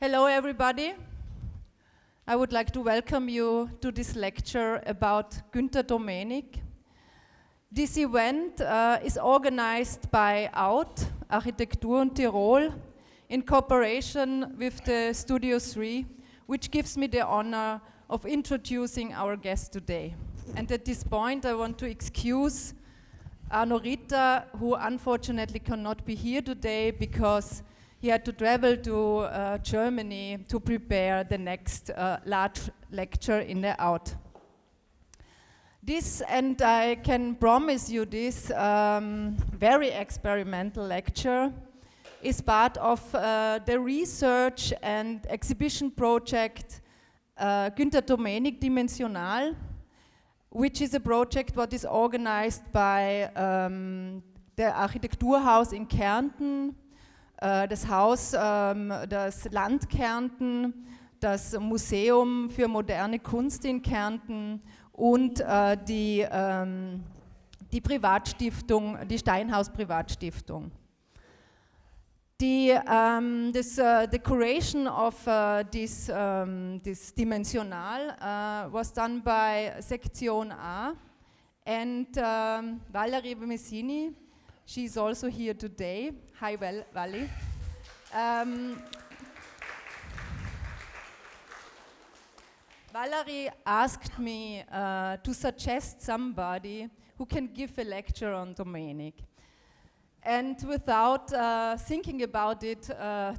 Hello, everybody. I would like to welcome you to this lecture about Günther Domenig. This event is organized by Architektur und TIROL in cooperation with the Studio 3, which gives me the honor of introducing our guest today. And at this point, I want to excuse Arno Ritter, who unfortunately cannot be here today because he had to travel to Germany to prepare the next large lecture in the Out. This, and I can promise you this, very experimental lecture is part of the research and exhibition project Günther Domenig Dimensional, which is a project what is organized by the Architekturhaus in Kärnten, das Haus, das Land Kärnten, das Museum für moderne Kunst in Kärnten und die Privatstiftung, die Steinhaus Privatstiftung. The curation of this Dimensional was done by Section A, and Valerie Messini, she's also here today. Hi, Vali. Valerie asked me to suggest somebody who can give a lecture on Domenig. And without thinking about it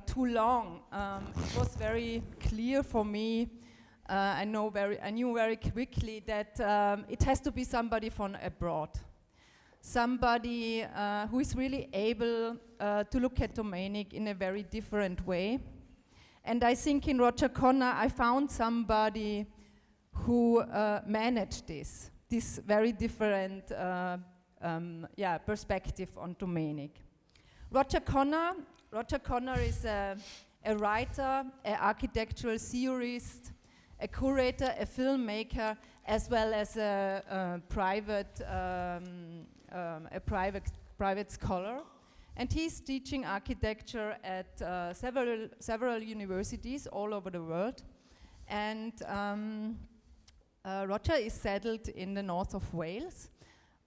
too long, it was very clear for me. I knew very quickly that it has to be somebody from abroad. Somebody who is really able to look at Domenig in a very different way. And I think in Roger Connah I found somebody who managed this very different perspective on Domenig. Roger Connah is a writer, an architectural theorist, a curator, a filmmaker, as well as a private scholar. And he's teaching architecture at several universities all over the world. And Roger is settled in the north of Wales.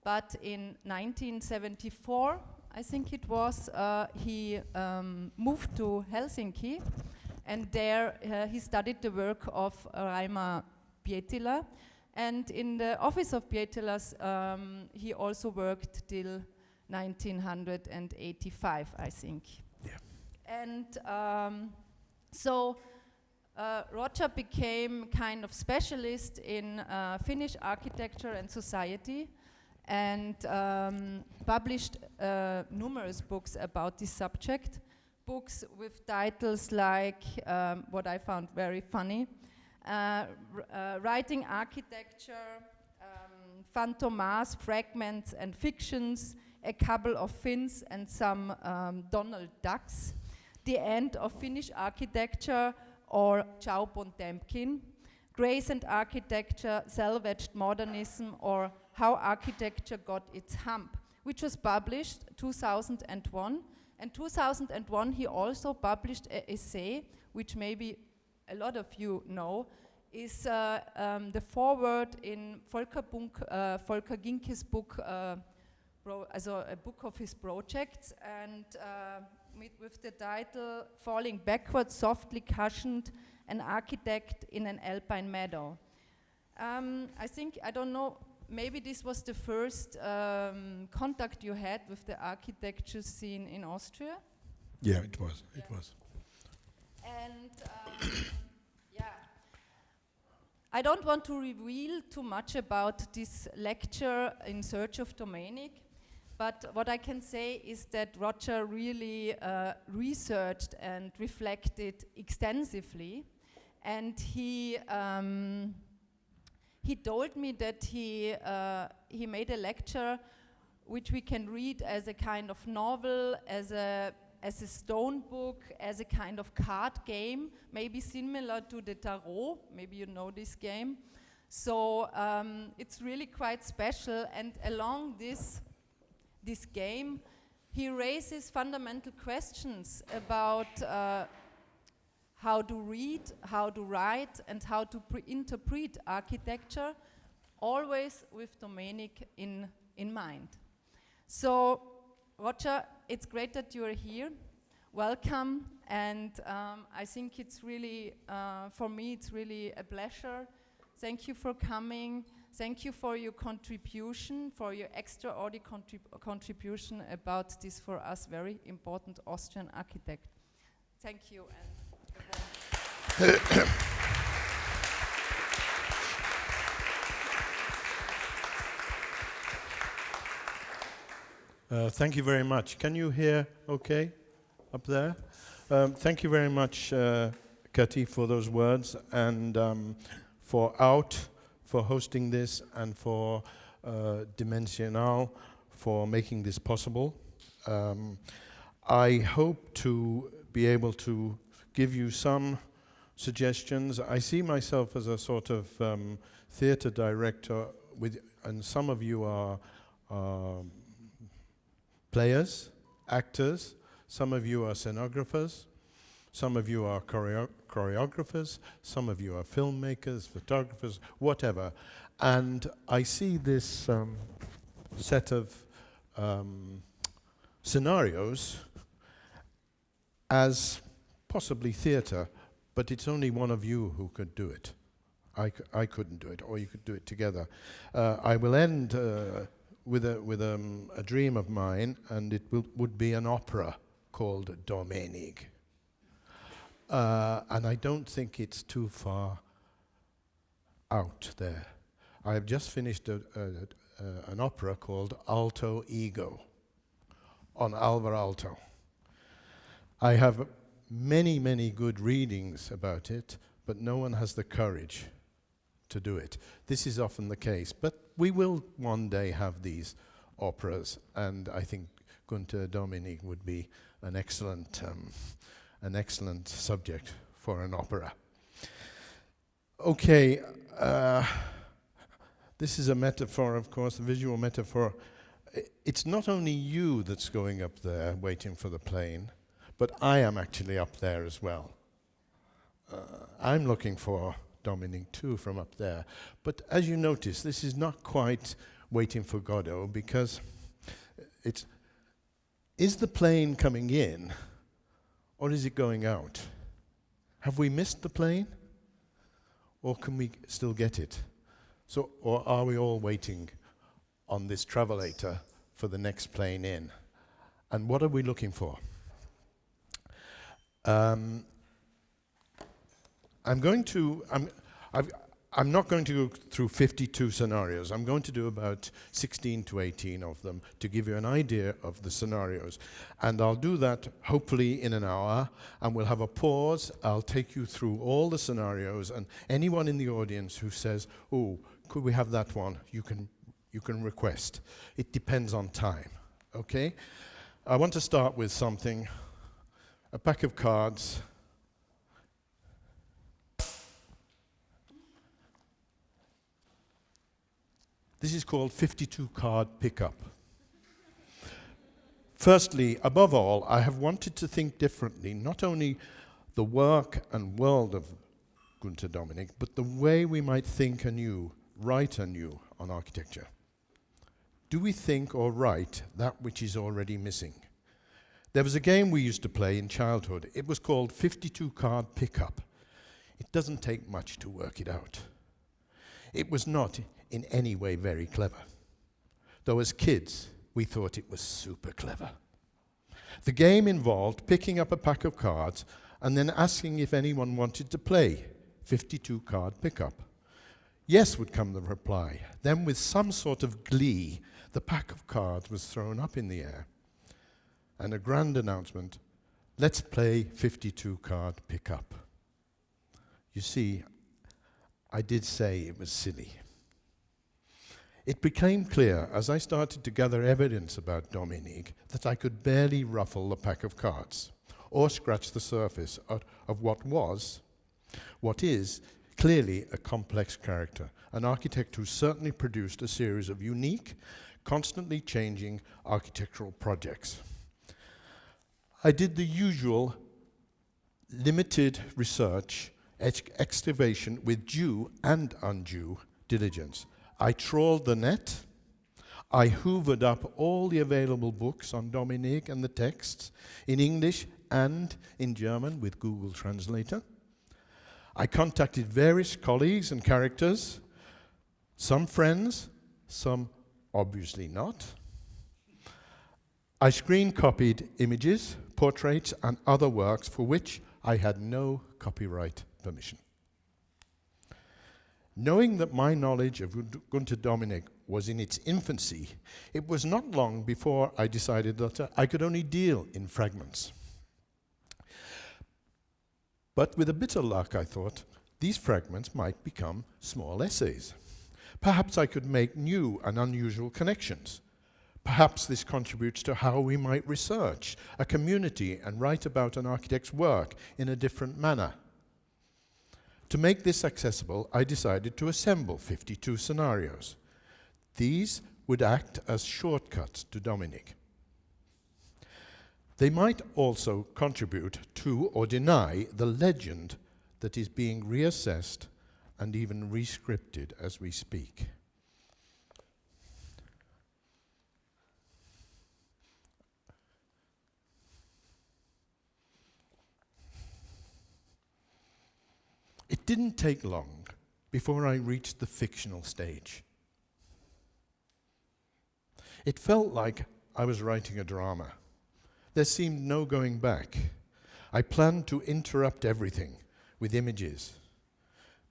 But in 1974, I think it was, he moved to Helsinki, and there he studied the work of Raima Pietilä. And in the office of Pietilä's, he also worked till 1985, I think. Yeah. And so Roger became kind of specialist in Finnish architecture and society, and published numerous books about this subject. Books with titles like, what I found very funny, Writing Architecture, Phantomas, Fragments and Fictions, A Couple of Finns and Some Donald Ducks, The End of Finnish Architecture, or Ciao Potemkin, Grace and Architecture, Salvaged Modernism, or How Architecture Got Its Hump, which was published 2001. And 2001 he also published an essay, which maybe a lot of you know, is the foreword in Volker Ginke's book, a book of his projects, and with the title Falling Backwards, Softly Cushioned, an Architect in an Alpine Meadow. I think, I don't know, maybe this was the first contact you had with the architecture scene in Austria? Yeah, it was. Yeah. It was. And I don't want to reveal too much about this lecture in search of Domenig, but what I can say is that Roger really researched and reflected extensively, and he told me that he made a lecture which we can read as a kind of novel, as a stone book, as a kind of card game, maybe similar to the Tarot. Maybe you know this game. So it's really quite special, and along this game, he raises fundamental questions about how how to read, how to write, and how to interpret architecture, always with Domenig in mind. So, Roger, it's great that you are here. Welcome, and I think it's really, for me, it's really a pleasure. Thank you for coming. Thank you for your contribution, for your extraordinary contribution about this, for us, very important Austrian architect. Thank you. Thank you very much. Can you hear okay up there? Thank you very much, Kati, for those words, and for for hosting this, and for Dimensional for making this possible. I hope to be able to give you some suggestions. I see myself as a sort of theatre director, and some of you are players, actors, some of you are scenographers, some of you are choreographers, some of you are filmmakers, photographers, whatever. And I see this set of scenarios as possibly theatre, but it's only one of you who could do it. I couldn't do it, or you could do it together. I will end with a dream of mine, and it would be an opera called Domenig. And I don't think it's too far out there. I have just finished an opera called Alto Ego, on Alvar Aalto. I have many, many good readings about it, but no one has the courage to do it. This is often the case, but we will one day have these operas, and I think Günther Domenig would be an excellent subject for an opera. Okay, this is a metaphor, of course, a visual metaphor. It's not only you that's going up there waiting for the plane, but I am actually up there as well. I'm looking for Domenig too from up there. But as you notice, this is not quite waiting for Godot, because is the plane coming in, or is it going out? Have we missed the plane, or can we still get it? So, or are we all waiting on this travelator for the next plane in? And what are we looking for? I'm not going to go through 52 scenarios. I'm going to do about 16 to 18 of them to give you an idea of the scenarios. And I'll do that hopefully in an hour, and we'll have a pause. I'll take you through all the scenarios, and anyone in the audience who says, oh, could we have that one, you can request. It depends on time, okay? I want to start with something, a pack of cards. This is called 52 card pickup. Firstly, above all, I have wanted to think differently, not only the work and world of Günther Domenig, but the way we might think anew, write anew on architecture. Do we think or write that which is already missing? There was a game we used to play in childhood. It was called 52 card pickup. It doesn't take much to work it out. It was not in any way very clever, though as kids we thought it was super clever. The game involved picking up a pack of cards and then asking if anyone wanted to play 52 card pickup. Yes would come the reply. Then with some sort of glee, the pack of cards was thrown up in the air, and a grand announcement, let's play 52 card pickup. You see, I did say it was silly. It became clear as I started to gather evidence about Domenig that I could barely ruffle the pack of cards or scratch the surface of what is clearly a complex character, an architect who certainly produced a series of unique, constantly changing architectural projects. I did the usual limited research, excavation with due and undue diligence. I trawled the net. I hoovered up all the available books on Domenig and the texts in English and in German with Google Translator. I contacted various colleagues and characters, some friends, some obviously not. I screen copied images, portraits, and other works for which I had no copyright permission. Knowing that my knowledge of Günther Domenig was in its infancy, it was not long before I decided that I could only deal in fragments. But with a bit of luck, I thought, these fragments might become small essays. Perhaps I could make new and unusual connections. Perhaps this contributes to how we might research a community and write about an architect's work in a different manner. To make this accessible, I decided to assemble 52 scenarios. These would act as shortcuts to Domenig. They might also contribute to or deny the legend that is being reassessed and even rescripted as we speak. It didn't take long before I reached the fictional stage. It felt like I was writing a drama. There seemed no going back. I planned to interrupt everything with images.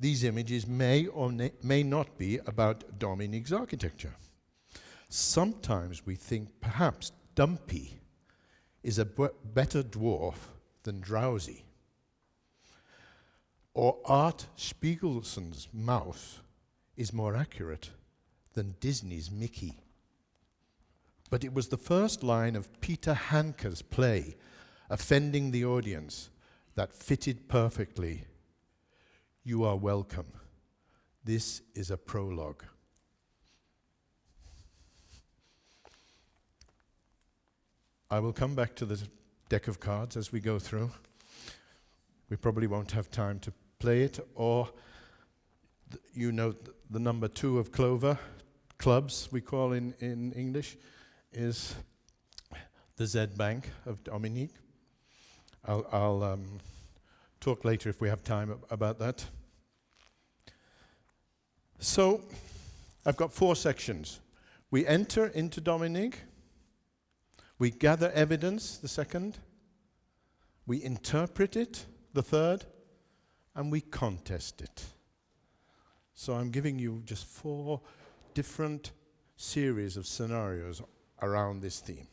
These images may or may not be about Domenig's architecture. Sometimes we think perhaps dumpy is a better dwarf than drowsy. Or Art Spiegelson's mouse is more accurate than Disney's Mickey. But it was the first line of Peter Handke's play, offending the audience, that fitted perfectly. You are welcome. This is a prologue. I will come back to the deck of cards as we go through. We probably won't have time to play it, or you know the number 2 of Clover, clubs we call in English, is the Z Bank of Domenig. I'll talk later if we have time about that. So I've got 4 sections. We enter into Domenig, we gather evidence, the second, we interpret it, the third, and we contest it. So I'm giving you just 4 different series of scenarios around this theme.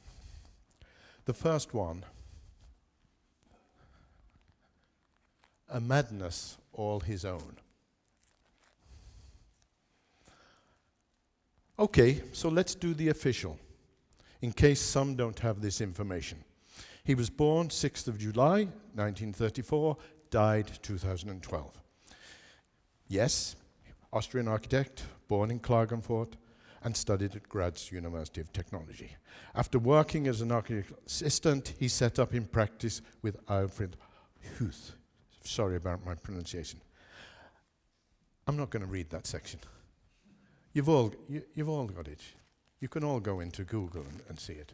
The first one, a madness all his own. Okay, so let's do the official, in case some don't have this information. He was born 6th of July, 1934, died 2012. Yes, Austrian architect, born in Klagenfurt, and studied at Graz University of Technology. After working as an architect assistant, he set up in practice with Alfred Huth. Sorry about my pronunciation. I'm not going to read that section. You've all got it. You can all go into Google and see it.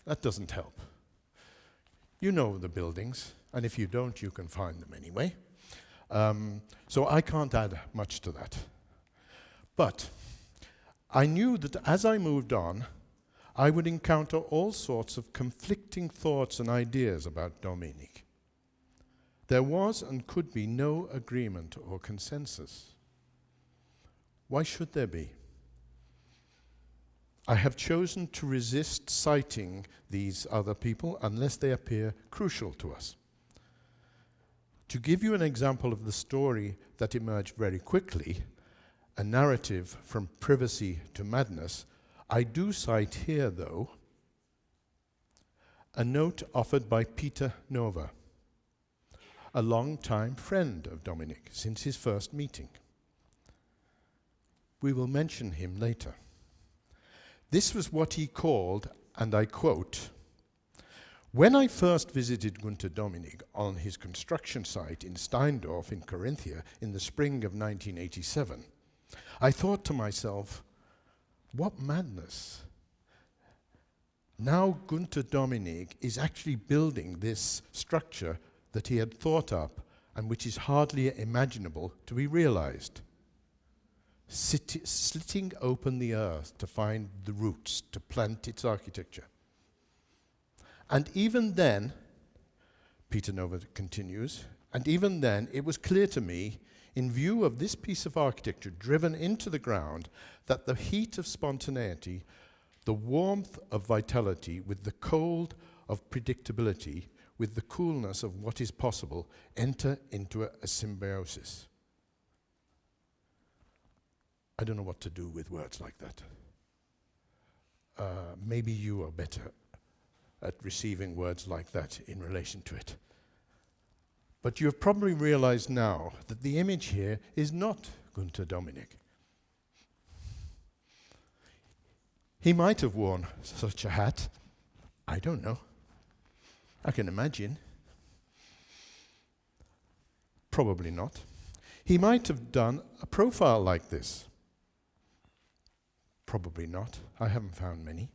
That doesn't help. You know the buildings, and if you don't, you can find them anyway. So I can't add much to that. But I knew that as I moved on, I would encounter all sorts of conflicting thoughts and ideas about Domenig. There was and could be no agreement or consensus. Why should there be? I have chosen to resist citing these other people unless they appear crucial to us. To give you an example of the story that emerged very quickly, a narrative from privacy to madness, I do cite here, though, a note offered by Peter Nova, a long-time friend of Domenig since his first meeting. We will mention him later. This was what he called, and I quote, When I first visited Günther Domenig on his construction site in Steindorf in Carinthia in the spring of 1987, I thought to myself, what madness. Now Günther Domenig is actually building this structure that he had thought up and which is hardly imaginable to be realized. Slitting open the earth to find the roots, to plant its architecture. And even then, Peter Nova continues, and even then it was clear to me, in view of this piece of architecture driven into the ground, that the heat of spontaneity, the warmth of vitality with the cold of predictability, with the coolness of what is possible, enter into a symbiosis. I don't know what to do with words like that. Maybe you are better at receiving words like that in relation to it. But you have probably realized now that the image here is not Günther Domenig. He might have worn such a hat. I don't know. I can imagine. Probably not. He might have done a profile like this. Probably not. I haven't found many.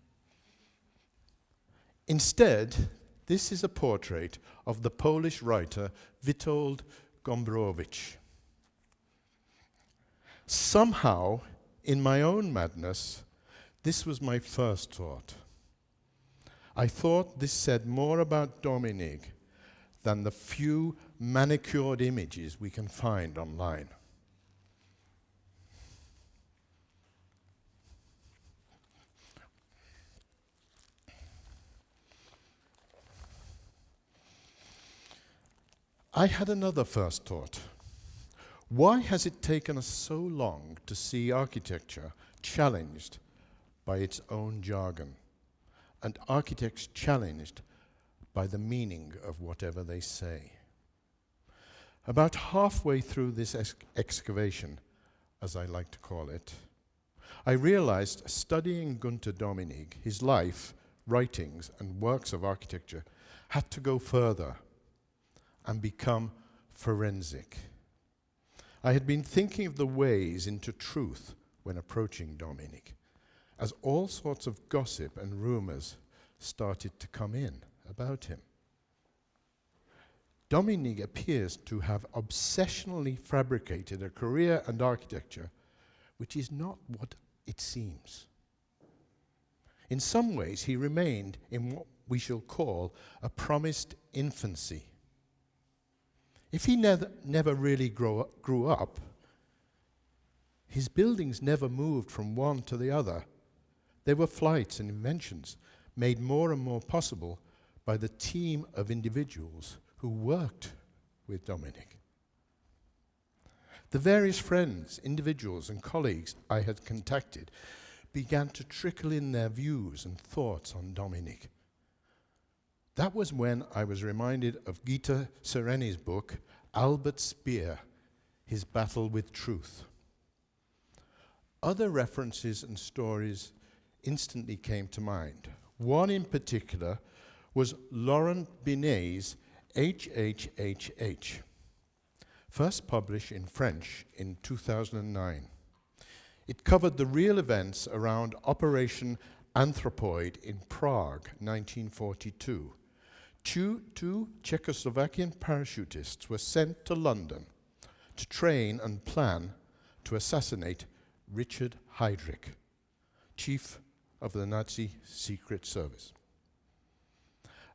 Instead, this is a portrait of the Polish writer Witold Gombrowicz. Somehow, in my own madness, this was my first thought. I thought this said more about Domenig than the few manicured images we can find online. I had another first thought. Why has it taken us so long to see architecture challenged by its own jargon, and architects challenged by the meaning of whatever they say? About halfway through this excavation, as I like to call it, I realized studying Günther Domenig, his life, writings, and works of architecture had to go further and become forensic. I had been thinking of the ways into truth when approaching Domenig, as all sorts of gossip and rumors started to come in about him. Domenig appears to have obsessionally fabricated a career and architecture which is not what it seems. In some ways, he remained in what we shall call a promised infancy. If he never really grew up, his buildings never moved from one to the other. They were flights and inventions made more and more possible by the team of individuals who worked with Domenig. The various friends, individuals, and colleagues I had contacted began to trickle in their views and thoughts on Domenig. That was when I was reminded of Gita Sereni's book, Albert Speer, His Battle with Truth. Other references and stories instantly came to mind. One in particular was Laurent Binet's HHHH, first published in French in 2009. It covered the real events around Operation Anthropoid in Prague, 1942. Two Czechoslovakian parachutists were sent to London to train and plan to assassinate Richard Heydrich, chief of the Nazi Secret Service.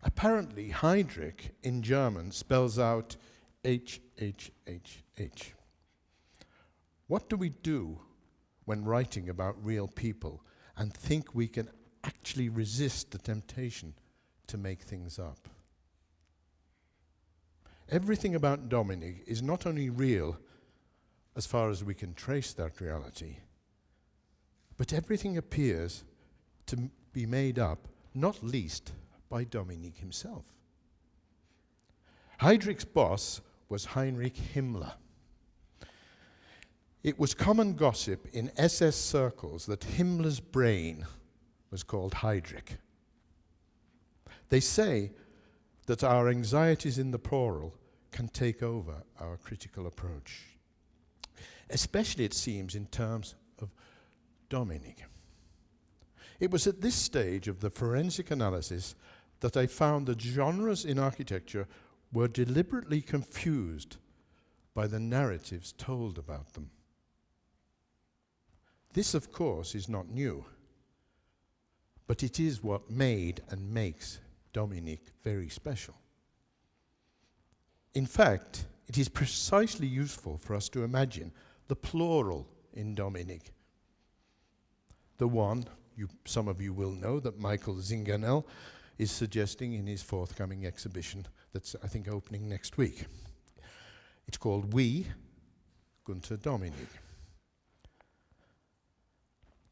Apparently, Heydrich in German spells out HHHH. What do we do when writing about real people and think we can actually resist the temptation to make things up? Everything about Domenig is not only real as far as we can trace that reality, but everything appears to be made up, not least by Domenig himself. Heydrich's boss was Heinrich Himmler. It was common gossip in SS circles that Himmler's brain was called Heydrich. They say that our anxieties in the plural can take over our critical approach. Especially, it seems, in terms of Domenig. It was at this stage of the forensic analysis that I found that genres in architecture were deliberately confused by the narratives told about them. This, of course, is not new, but it is what made and makes Domenig very special. In fact, it is precisely useful for us to imagine the plural in Domenig. The one, some of you will know, that Michael Zinganel is suggesting in his forthcoming exhibition that's, I think, opening next week. It's called We, Günther Domenig.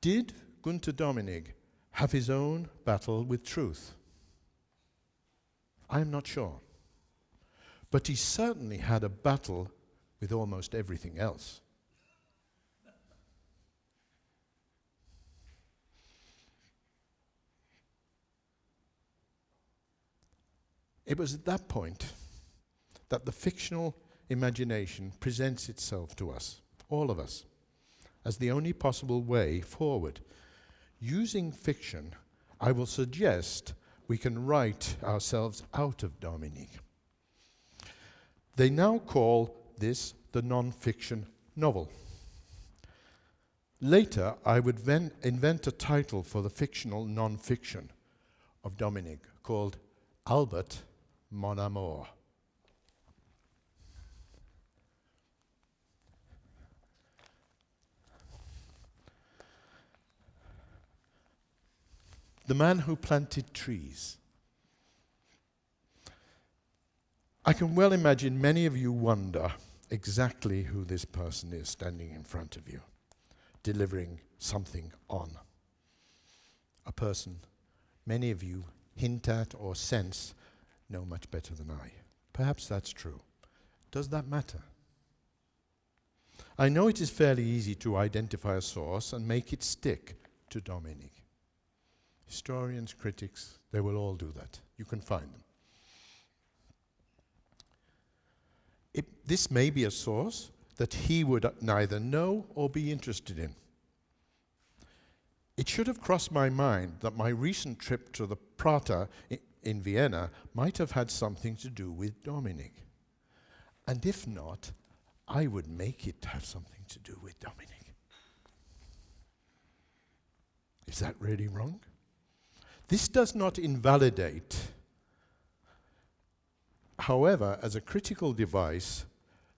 Did Günther Domenig have his own battle with truth? I'm not sure. But he certainly had a battle with almost everything else. It was at that point that the fictional imagination presents itself to us, all of us, as the only possible way forward. Using fiction, I will suggest we can write ourselves out of Domenig. They now call this the non-fiction novel. Later, I would invent a title for the fictional non-fiction of Domenig called Albert Mon Amour. The man who planted trees. I can well imagine many of you wonder exactly who this person is standing in front of you, delivering something on. A person many of you hint at or sense know much better than I. Perhaps that's true. Does that matter? I know it is fairly easy to identify a source and make it stick to Domenig. Historians, critics, they will all do that. You can find them. This may be a source that he would neither know or be interested in. It should have crossed my mind that my recent trip to the Prater in Vienna might have had something to do with Domenig. And if not, I would make it have something to do with Domenig. Is that really wrong? This does not invalidate. However, as a critical device,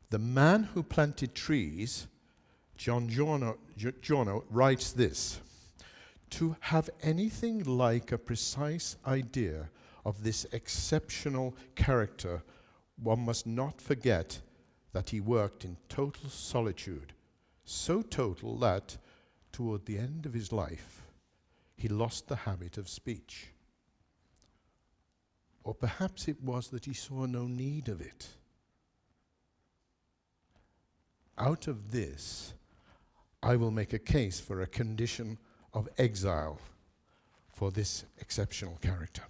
the man who planted trees, John Giorno, writes this: to have anything like a precise idea of this exceptional character, one must not forget that he worked in total solitude, so total that, toward the end of his life, he lost the habit of speech. Or perhaps it was that he saw no need of it. Out of this, I will make a case for a condition of exile for this exceptional character.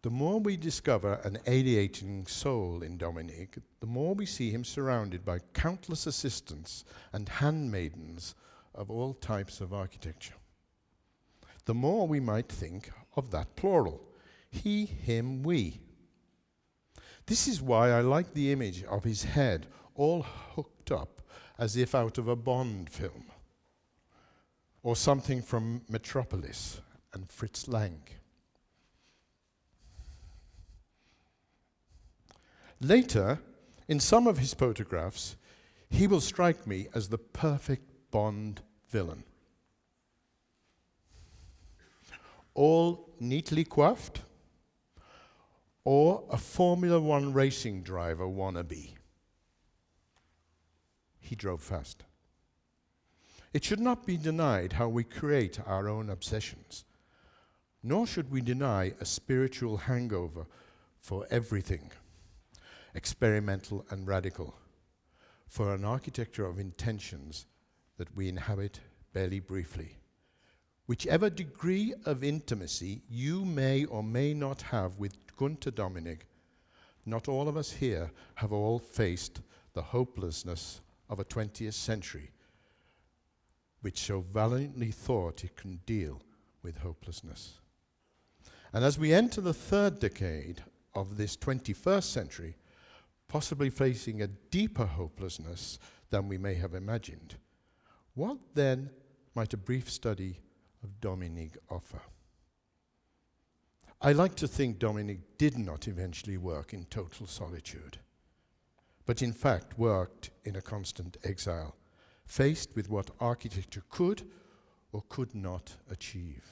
The more we discover an alienating soul in Domenig, the more we see him surrounded by countless assistants and handmaidens of all types of architecture. The more we might think of that plural: he, him, we. This is why I like the image of his head all hooked up as if out of a Bond film, or something from Metropolis and Fritz Lang. Later, in some of his photographs, he will strike me as the perfect Bond villain. All neatly coiffed, or a Formula One racing driver wannabe. He drove fast. It should not be denied how we create our own obsessions, nor should we deny a spiritual hangover for everything, experimental and radical, for an architecture of intentions that we inhabit barely briefly, Whichever degree of intimacy you may or may not have with Günther Domenig, not all of us here have all faced the hopelessness of a 20th century, which so valiantly thought it can deal with hopelessness. And as we enter the third decade of this 21st century, possibly facing a deeper hopelessness than we may have imagined, what then might a brief study of Domenig offer? I like to think Domenig did not eventually work in total solitude, but in fact worked in a constant exile, faced with what architecture could or could not achieve.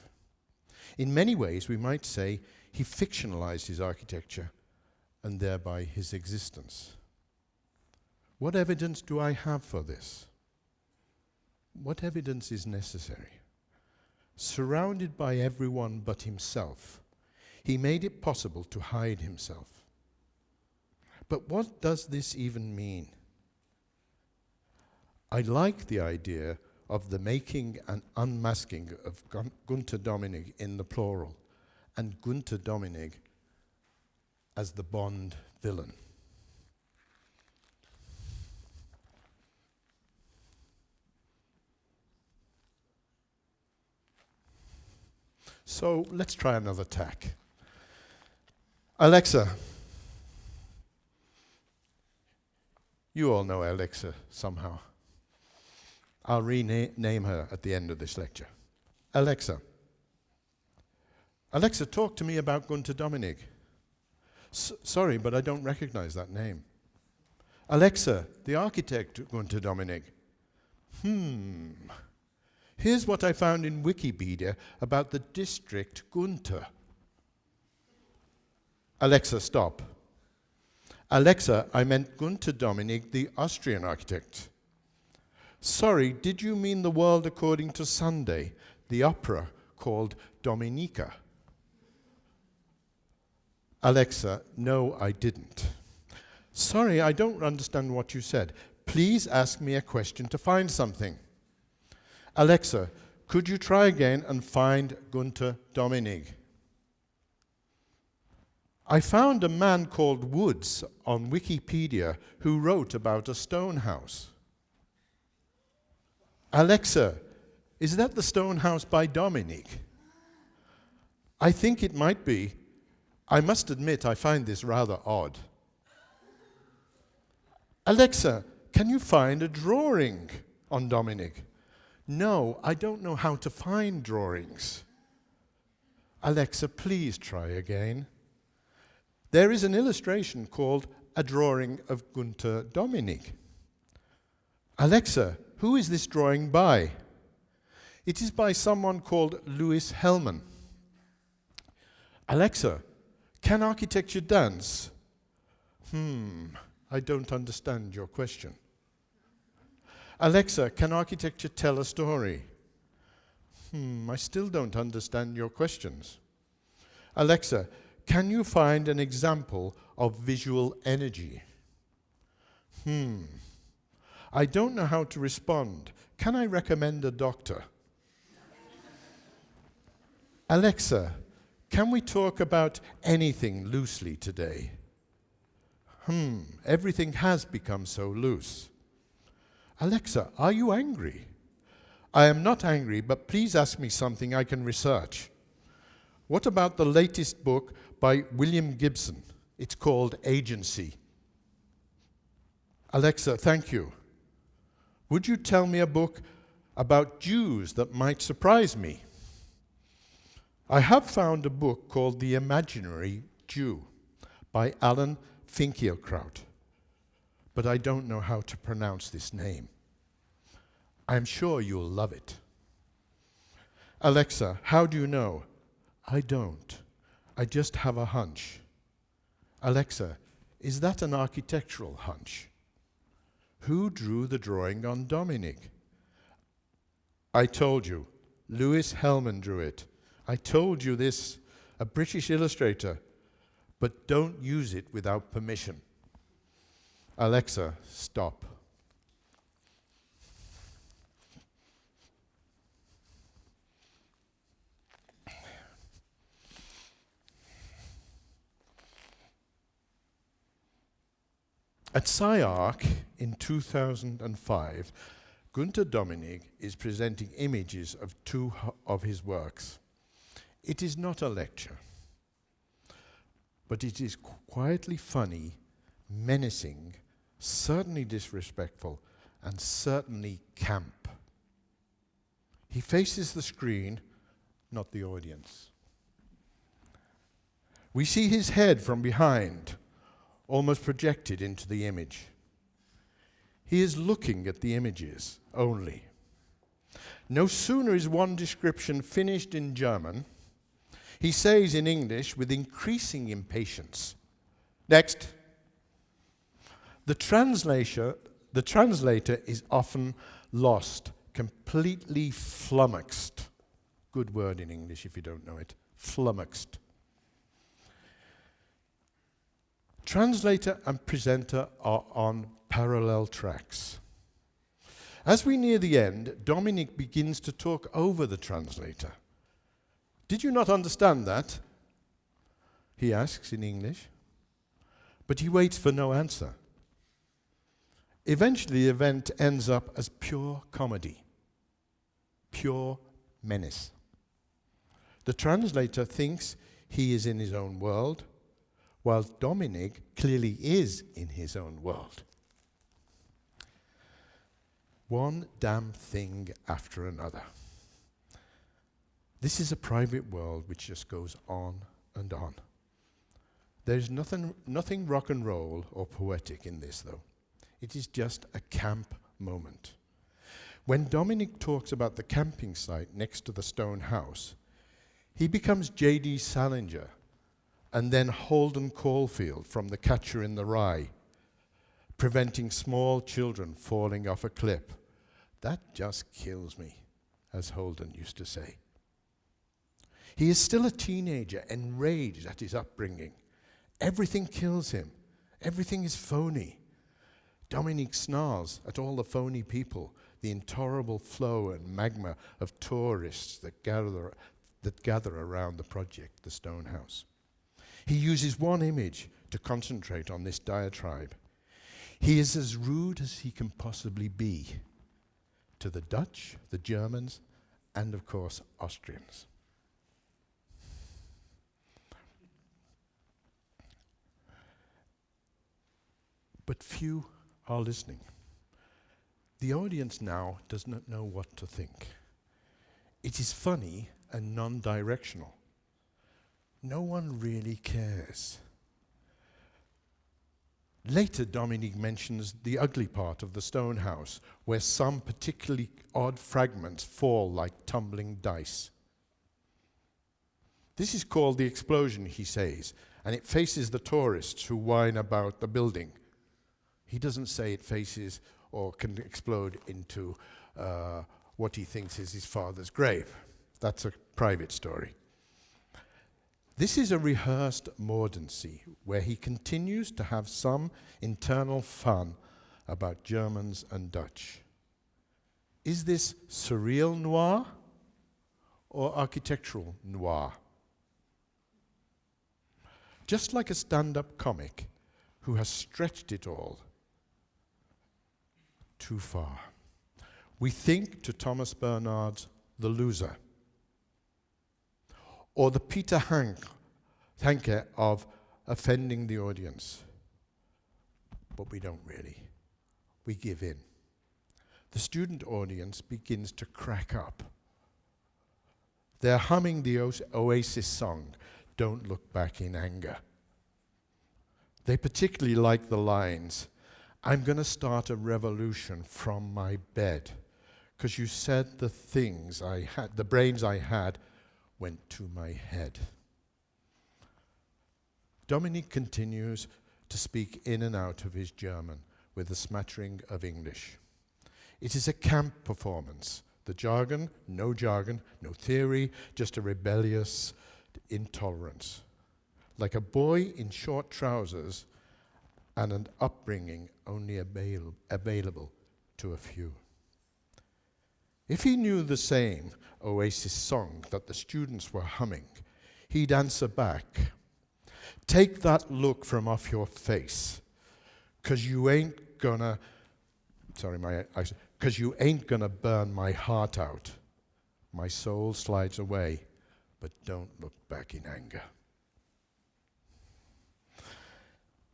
In many ways, we might say he fictionalized his architecture and thereby his existence. What evidence do I have for this? What evidence is necessary? Surrounded by everyone but himself, he made it possible to hide himself. But what does this even mean? I like the idea of the making and unmasking of Günther Domenig in the plural, and Günther Domenig as the Bond villain. So let's try another tack. Alexa. You all know Alexa somehow. I'll rename her at the end of this lecture. Alexa. Alexa, talk to me about Günther Domenig. Sorry, but I don't recognize that name. Alexa, the architect Günther Domenig. Here's what I found in Wikipedia about the district Günther. Alexa, stop. Alexa, I meant Günther Domenig, the Austrian architect. Sorry, did you mean the world according to Sunday, the opera called Domenica? Alexa, no, I didn't. Sorry, I don't understand what you said. Please ask me a question to find something. Alexa, could you try again and find Günther Domenig? I found a man called Woods on Wikipedia who wrote about a stone house. Alexa, is that the stone house by Domenig? I think it might be. I must admit I find this rather odd. Alexa, can you find a drawing on Domenig? No, I don't know how to find drawings. Alexa, please try again. There is an illustration called A Drawing of Günther Domenig. Alexa, who is this drawing by? It is by someone called Louis Hellman. Alexa, can architecture dance? I don't understand your question. Alexa, can architecture tell a story? I still don't understand your questions. Alexa, can you find an example of visual energy? I don't know how to respond. Can I recommend a doctor? Alexa, can we talk about anything loosely today? Everything has become so loose. Alexa, are you angry? I am not angry, but please ask me something I can research. What about the latest book by William Gibson? It's called Agency. Alexa, thank you. Would you tell me a book about Jews that might surprise me? I have found a book called The Imaginary Jew by Alan Finkielkraut, but I don't know how to pronounce this name. I'm sure you'll love it. Alexa, how do you know? I don't. I just have a hunch. Alexa, is that an architectural hunch? Who drew the drawing on Domenig? I told you, Louis Hellman drew it. I told you this, a British illustrator, but don't use it without permission. Alexa, stop. At SciArc in 2005, Günther Domenig is presenting images of two of his works. It is not a lecture, but it is quietly funny, menacing, certainly disrespectful, and certainly camp. He faces the screen, not the audience. We see his head from behind, almost projected into the image. He is looking at the images only. No sooner is one description finished in German, he says in English with increasing impatience, "Next." The translator is often lost, completely flummoxed. Good word in English if you don't know it. Flummoxed. Translator and presenter are on parallel tracks. As we near the end, Domenig begins to talk over the translator. "Did you not understand that?" he asks in English. But he waits for no answer. Eventually, the event ends up as pure comedy, pure menace. The translator thinks he is in his own world, while Domenig clearly is in his own world. One damn thing after another. This is a private world which just goes on and on. There's nothing rock and roll or poetic in this, though. It is just a camp moment. When Domenig talks about the camping site next to the stone house, he becomes J.D. Salinger and then Holden Caulfield from The Catcher in the Rye, preventing small children falling off a cliff. That just kills me, as Holden used to say. He is still a teenager, enraged at his upbringing. Everything kills him. Everything is phony. Domenig snarls at all the phony people, the intolerable flow and magma of tourists that gather around the project, the stone house. He uses one image to concentrate on this diatribe. He is as rude as he can possibly be to the Dutch, the Germans, and of course, Austrians. But few are listening. The audience now does not know what to think. It is funny and non-directional. No one really cares. Later, Domenig mentions the ugly part of the stone house, where some particularly odd fragments fall like tumbling dice. This is called the explosion, he says, and it faces the tourists who whine about the building. He doesn't say it faces or can explode into what he thinks is his father's grave. That's a private story. This is a rehearsed mordancy where he continues to have some internal fun about Germans and Dutch. Is this surreal noir or architectural noir? Just like a stand-up comic who has stretched it all too far. We think to Thomas Bernhard's The Loser, or the Peter Hanke of offending the audience. But we don't really. We give in. The student audience begins to crack up. They're humming the Oasis song, "Don't Look Back in Anger." They particularly like the lines, "I'm going to start a revolution from my bed, because you said the things I had, the brains I had, went to my head." Domenig continues to speak in and out of his German with a smattering of English. It is a camp performance. The jargon, no theory, just a rebellious intolerance. Like a boy in short trousers and an upbringing only available to a few. If he knew the same Oasis song that the students were humming, he'd answer back, "Take that look from off your face. 'cause you ain't gonna, sorry, because you ain't gonna burn my heart out. My soul slides away, but don't look back in anger.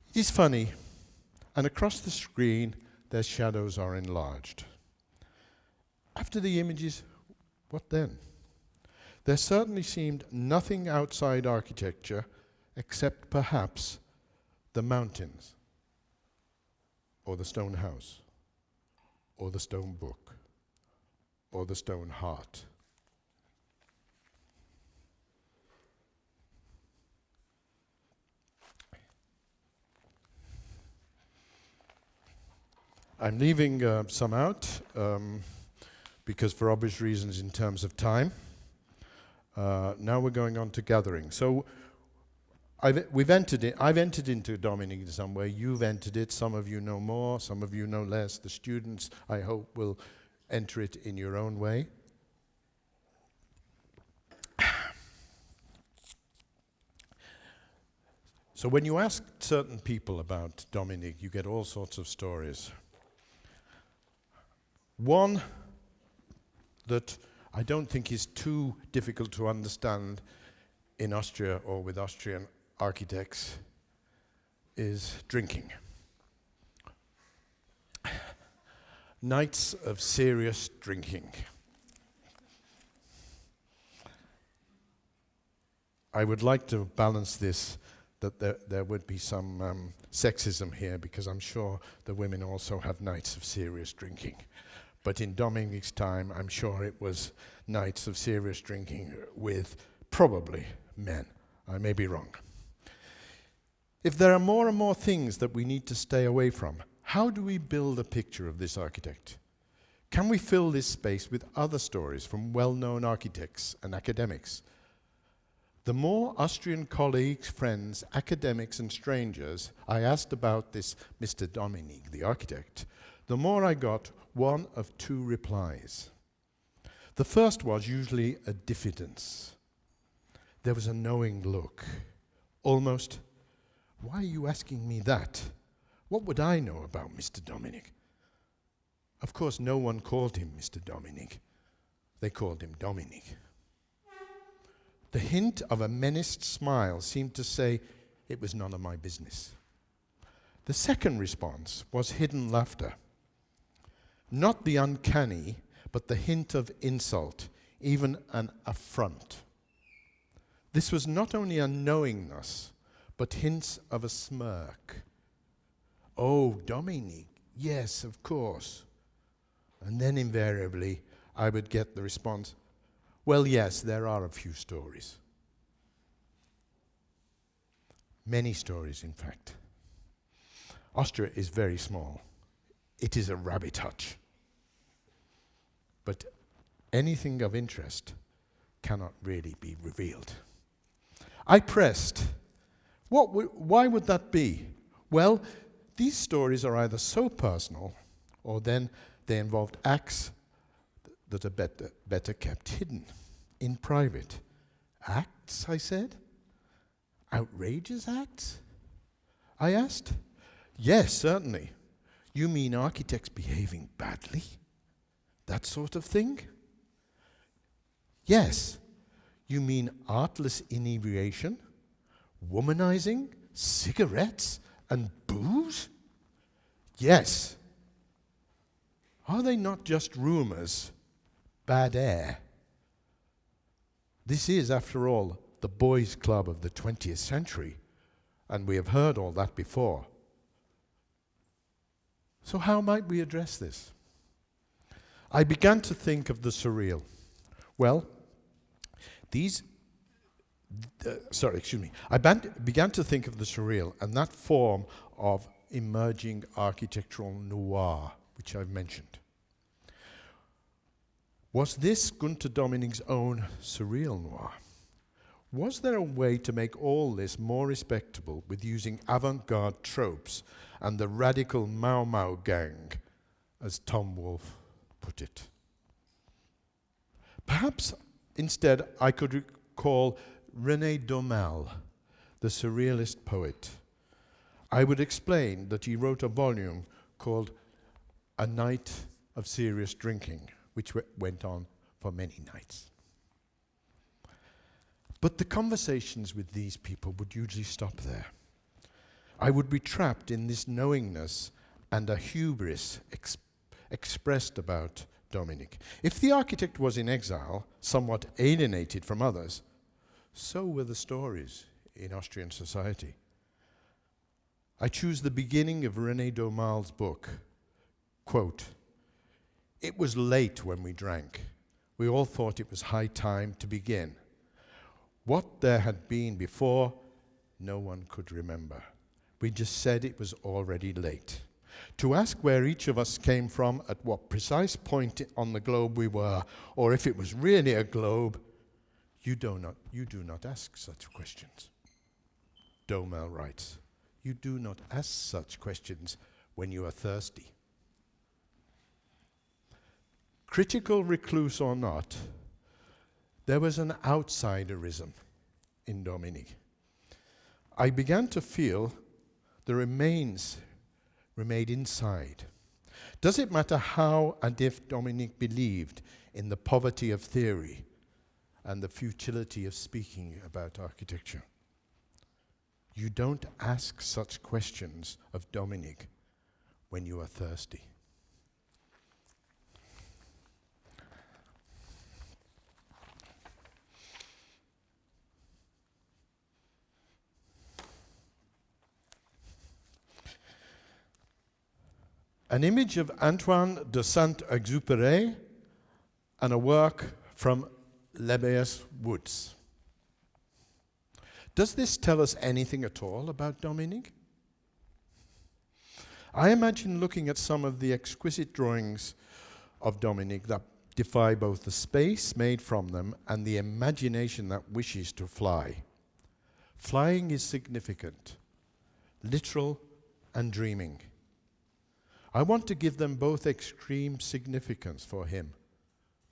It is funny, and across the screen, their shadows are enlarged. After the images, what then? There certainly seemed nothing outside architecture except perhaps the mountains, or the stone house, or the stone book, or the stone heart. I'm leaving some out because for obvious reasons in terms of time. Now we're going on to gathering. So I've entered into Domenig in some way. You've entered it. Some of you know more, some of you know less. The students, I hope, will enter it in your own way. So when you ask certain people about Domenig, you get all sorts of stories. One that I don't think is too difficult to understand in Austria or with Austrian architects is drinking. Nights of serious drinking. I would like to balance this, that there would be some sexism here, because I'm sure the women also have nights of serious drinking. But in Domenig's time, I'm sure it was nights of serious drinking with probably men. I may be wrong. If there are more and more things that we need to stay away from, how do we build a picture of this architect? Can we fill this space with other stories from well-known architects and academics? The more Austrian colleagues, friends, academics and strangers I asked about this Mr. Domenig, the architect, the more I got one of two replies. The first was usually a diffidence. There was a knowing look, almost, "Why are you asking me that? What would I know about Mr. Domenig?" Of course, no one called him Mr. Domenig. They called him Domenig. The hint of a menaced smile seemed to say, it was none of my business. The second response was hidden laughter. Not the uncanny, but the hint of insult, even an affront. This was not only a knowingness, but hints of a smirk. "Oh, Domenig, yes, of course." And then invariably I would get the response, "Well, yes, there are a few stories." Many stories, in fact. Austria is very small. It is a rabbit hutch. But anything of interest cannot really be revealed. I pressed, why would that be? Well, these stories are either so personal, or then they involved acts that are better kept hidden, in private. Acts, I said? Outrageous acts? I asked. Yes, certainly. You mean architects behaving badly? That sort of thing? Yes. You mean artless inebriation, womanizing, cigarettes, and booze? Yes. Are they not just rumors, bad air? This is, after all, the boys' club of the 20th century, and we have heard all that before. So how might we address this? I began to think of the surreal. Well, I began to think of the surreal and that form of emerging architectural noir, which I've mentioned. Was this Günther Domenig's own surreal noir? Was there a way to make all this more respectable with using avant-garde tropes and the radical Mau Mau gang, as Tom Wolfe put it? Perhaps instead I could recall René Daumal, the surrealist poet. I would explain that he wrote a volume called A Night of Serious Drinking, which went on for many nights. But the conversations with these people would usually stop there. I would be trapped in this knowingness and a hubris expressed about Domenig. If the architect was in exile, somewhat alienated from others, so were the stories in Austrian society. I choose the beginning of René Daumal's book. Quote, "It was late when we drank. We all thought it was high time to begin. What there had been before, no one could remember. We just said it was already late. To ask where each of us came from, at what precise point on the globe we were, or if it was really a globe, you do not ask such questions." Daumal writes, "You do not ask such questions when you are thirsty." Critical recluse or not, there was an outsiderism in Domenig. I began to feel the remains remained inside. Does it matter how and if Domenig believed in the poverty of theory and the futility of speaking about architecture? You don't ask such questions of Domenig when you are thirsty. An image of Antoine de Saint-Exupéry and a work from Lebes's Woods. Does this tell us anything at all about Domenig? I imagine looking at some of the exquisite drawings of Domenig that defy both the space made from them and the imagination that wishes to fly. Flying is significant, literal and dreaming. I want to give them both extreme significance for him,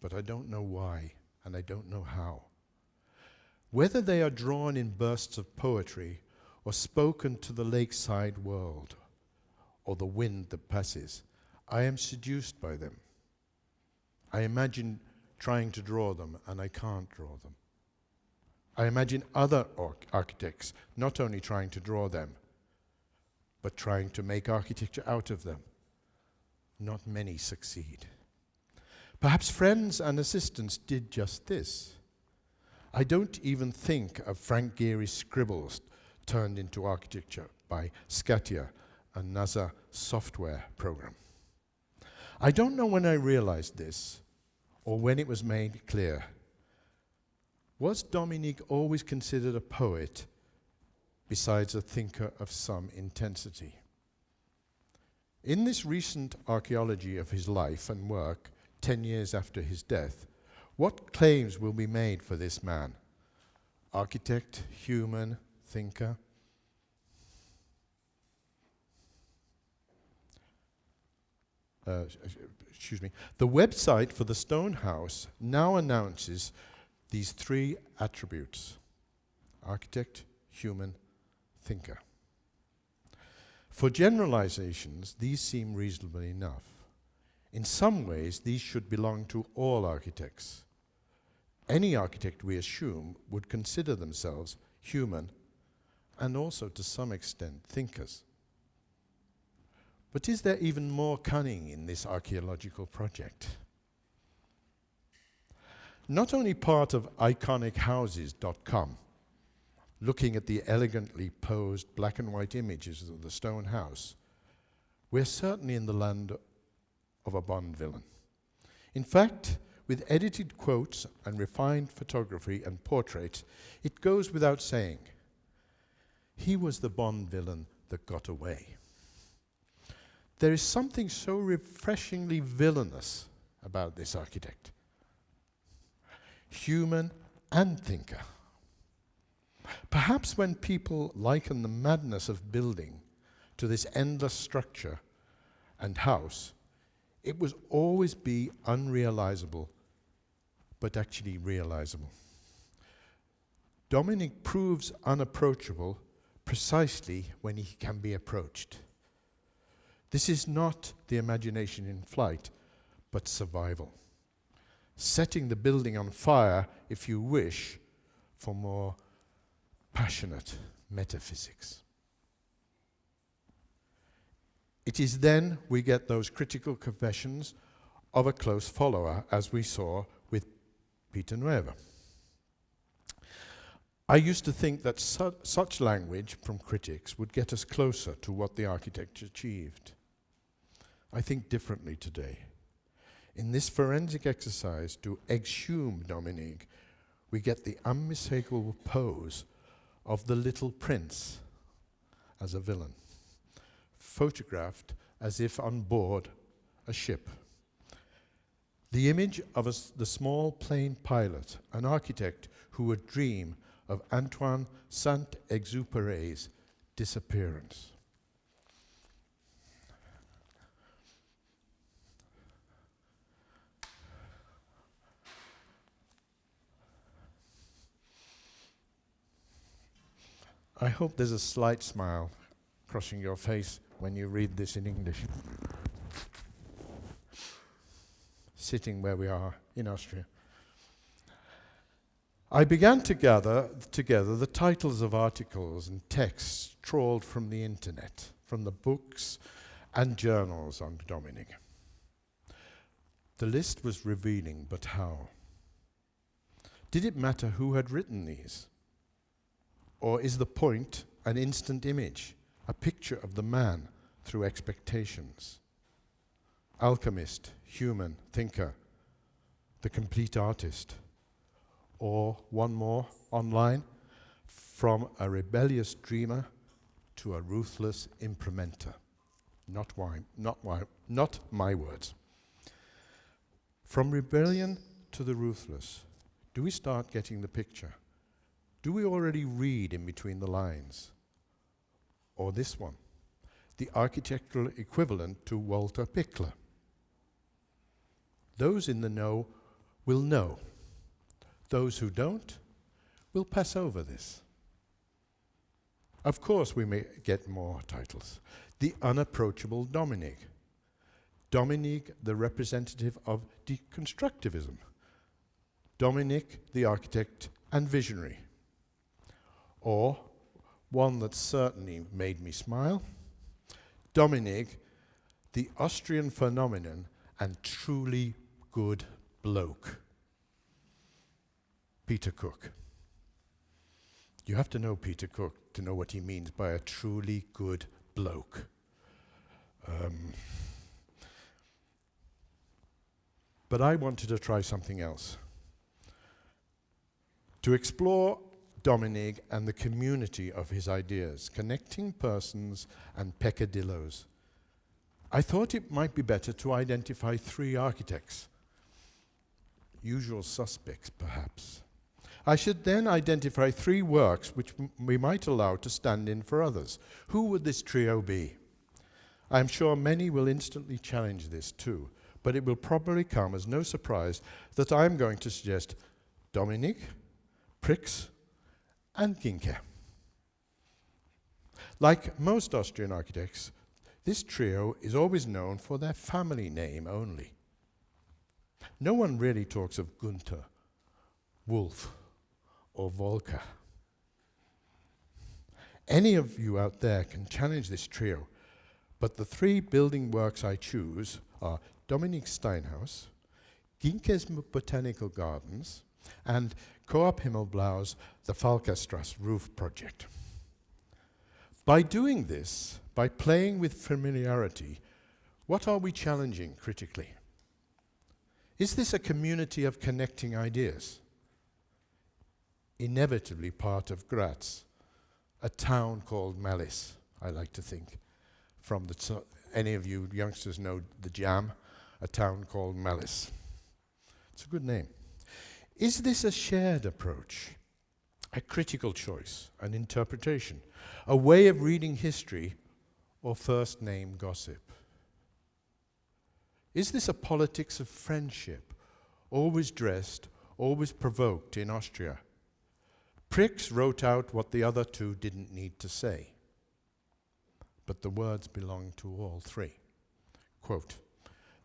but I don't know why, and I don't know how. Whether they are drawn in bursts of poetry or spoken to the lakeside world or the wind that passes, I am seduced by them. I imagine trying to draw them, and I can't draw them. I imagine other architects not only trying to draw them, but trying to make architecture out of them. Not many succeed. Perhaps friends and assistants did just this. I don't even think of Frank Gehry's scribbles turned into architecture by Scatia, a NASA software program. I don't know when I realized this or when it was made clear. Was Domenig always considered a poet besides a thinker of some intensity? In this recent archaeology of his life and work, 10 years after his death, what claims will be made for this man? Architect, human, thinker? Excuse me. The website for the Stone House now announces these three attributes: architect, human, thinker. For generalizations, these seem reasonable enough. In some ways, these should belong to all architects. Any architect, we assume, would consider themselves human and also, to some extent, thinkers. But is there even more cunning in this archaeological project? Not only part of iconichouses.com, looking at the elegantly posed black and white images of the stone house, we're certainly in the land of a Bond villain. In fact, with edited quotes and refined photography and portraits, it goes without saying, he was the Bond villain that got away. There is something so refreshingly villainous about this architect. Human and thinker. Perhaps when people liken the madness of building to this endless structure and house, it will always be unrealizable, but actually realizable. Domenig proves unapproachable precisely when he can be approached. This is not the imagination in flight, but survival. Setting the building on fire, if you wish, for more passionate metaphysics. It is then we get those critical confessions of a close follower, as we saw with Peter Nueva. I used to think that such language from critics would get us closer to what the architect achieved. I think differently today. In this forensic exercise to exhume Domenig, we get the unmistakable pose of the little prince as a villain, photographed as if on board a ship. The image of the small plane pilot, an architect who would dream of Antoine Saint-Exupéry's disappearance. I hope there's a slight smile crossing your face when you read this in English. Sitting where we are in Austria. I began to gather together the titles of articles and texts trawled from the internet, from the books and journals on Domenig. The list was revealing, but how? Did it matter who had written these? Or is the point an instant image, a picture of the man through expectations? Alchemist, human, thinker, the complete artist. Or one more online, from a rebellious dreamer to a ruthless implementer. Not my words. From rebellion to the ruthless, do we start getting the picture? Do we already read in between the lines? Or this one, the architectural equivalent to Walter Pickler. Those in the know will know. Those who don't will pass over this. Of course, we may get more titles. The unapproachable Domenig. Domenig, the representative of deconstructivism. Domenig, the architect and visionary. Or, one that certainly made me smile, Domenig, the Austrian phenomenon and truly good bloke. Peter Cook. You have to know Peter Cook to know what he means by a truly good bloke. But I wanted to try something else. To explore Domenig and the community of his ideas, connecting persons and peccadillos. I thought it might be better to identify 3 architects. Usual suspects, perhaps. I should then identify 3 works which we might allow to stand in for others. Who would this trio be? I am sure many will instantly challenge this too, but it will probably come as no surprise that I am going to suggest Domenig, Prix, and Ginke. Like most Austrian architects, this trio is always known for their family name only. No one really talks of Günther, Wolf, or Volker. Any of you out there can challenge this trio, but the 3 building works I choose are Domenig Steinhaus, Ginke's Botanical Gardens, and Coop Himmelblau's The Falkerstrasse roof project. By doing this, by playing with familiarity, what are we challenging critically? Is this a community of connecting ideas? Inevitably part of Graz, a town called Malice, I like to think. From any of you youngsters know the Jam, a town called Malice. It's a good name. Is this a shared approach, a critical choice, an interpretation, a way of reading history, or first name gossip? Is this a politics of friendship, always dressed, always provoked in Austria? Pricks wrote out what the other two didn't need to say, but the words belong to all three. Quote,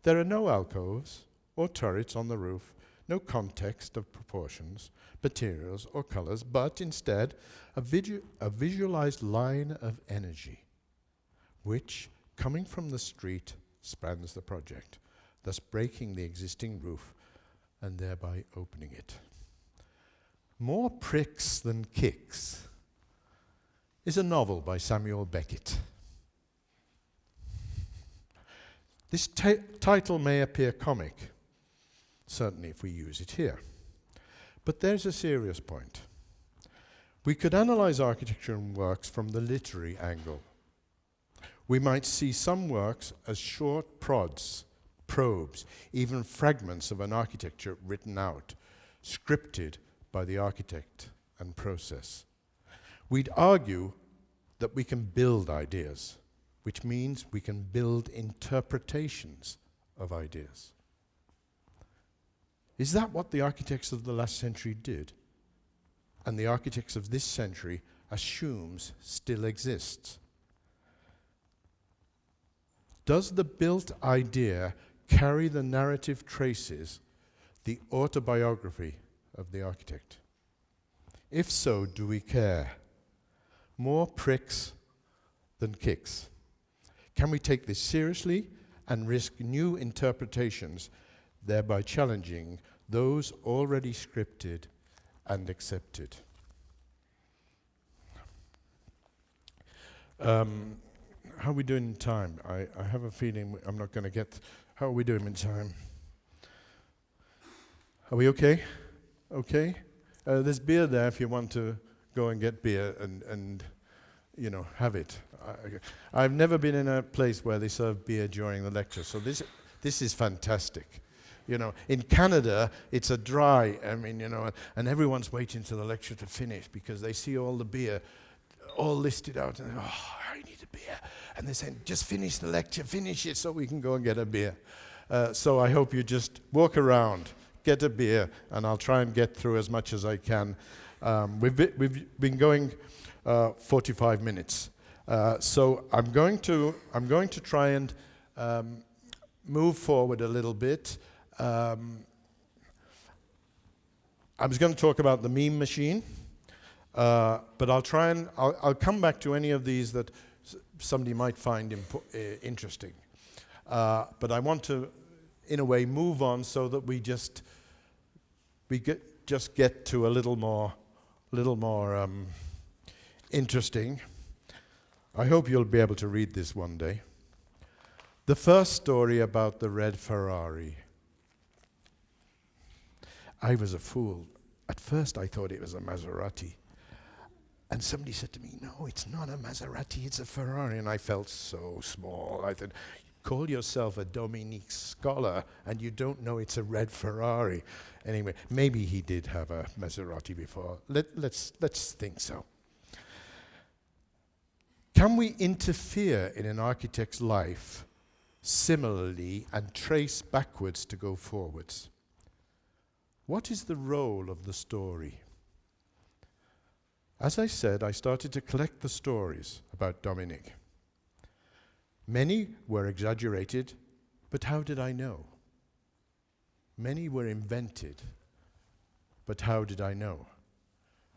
"There are no alcoves or turrets on the roof, no context of proportions, materials, or colors, but instead a visualized line of energy, which, coming from the street, spans the project, thus breaking the existing roof and thereby opening it." More Pricks Than Kicks is a novel by Samuel Beckett. This title may appear comic, certainly if we use it here. But there's a serious point. We could analyze architecture and works from the literary angle. We might see some works as short probes, even fragments of an architecture written out, scripted by the architect and process. We'd argue that we can build ideas, which means we can build interpretations of ideas. Is that what the architects of the last century did? And the architects of this century assumes still exists? Does the built idea carry the narrative traces, the autobiography of the architect? If so, do we care? More pricks than kicks. Can we take this seriously and risk new interpretations, thereby challenging those already scripted and accepted? How are we doing in time? I have a feeling I'm not going to get... How are we doing in time? Are we okay? Okay? There's beer there if you want to go and get beer and you know, have it. I've never been in a place where they serve beer during the lecture, so this is fantastic. You know, in Canada, it's a dry, I mean, you know, and everyone's waiting for the lecture to finish because they see all the beer all listed out, and oh, I need a beer. And they say, just finish the lecture, finish it so we can go and get a beer. So I hope you just walk around, get a beer, and I'll try and get through as much as I can. We've been going 45 minutes. So I'm going to try and move forward a little bit. I was going to talk about the meme machine, but I'll come back to any of these that somebody might find interesting. But I want to, in a way, move on so that we just get to a little more interesting. I hope you'll be able to read this one day. The first story about the red Ferrari. I was a fool. At first I thought it was a Maserati. And somebody said to me, no, it's not a Maserati, it's a Ferrari. And I felt so small. I thought, call yourself a Domenig scholar and you don't know it's a red Ferrari. Anyway, maybe he did have a Maserati before. Let's think so. Can we interfere in an architect's life similarly and trace backwards to go forwards? What is the role of the story? As I said, I started to collect the stories about Domenig. Many were exaggerated, but how did I know? Many were invented, but how did I know?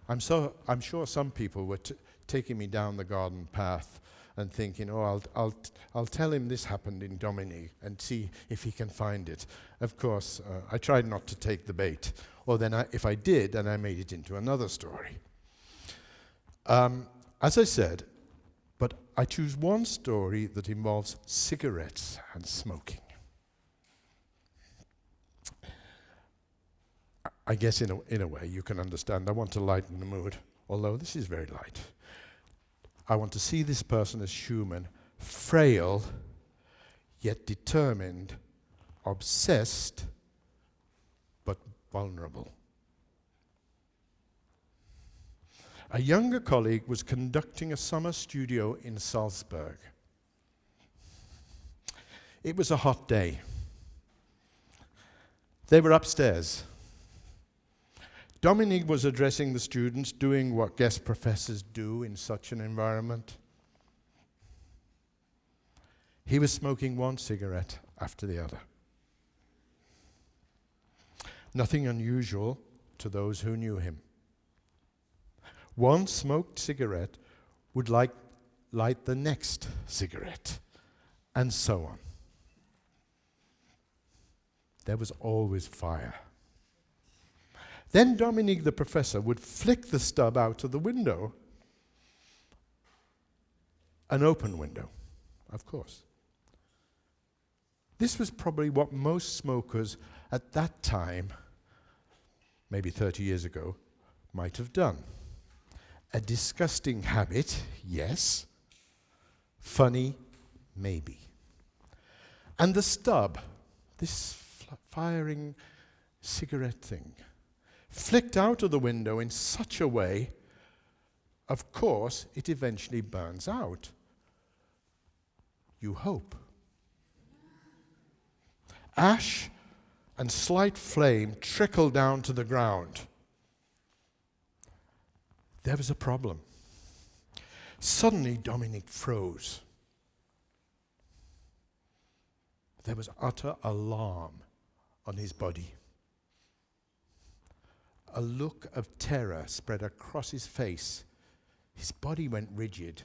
I'm sure some people were taking me down the garden path and thinking, oh, I'll tell him this happened in Domenig and see if he can find it. Of course, I tried not to take the bait. Or then if I did, then I made it into another story. As I said, but I choose one story that involves cigarettes and smoking. I guess in a way you can understand. I want to lighten the mood, although this is very light. I want to see this person as human, frail, yet determined, obsessed, but vulnerable. A younger colleague was conducting a summer studio in Salzburg. It was a hot day. They were upstairs. Domenig was addressing the students, doing what guest professors do in such an environment. He was smoking one cigarette after the other. Nothing unusual to those who knew him. One smoked cigarette would light the next cigarette, and so on. There was always fire. Then Domenig the professor would flick the stub out of the window. An open window, of course. This was probably what most smokers at that time, maybe 30 years ago, might have done. A disgusting habit, yes. Funny, maybe. And the stub, this firing cigarette thing, flicked out of the window in such a way, of course, it eventually burns out. You hope. Ash and slight flame trickle down to the ground. There was a problem. Suddenly, Domenig froze. There was utter alarm on his body. A look of terror spread across his face. His body went rigid.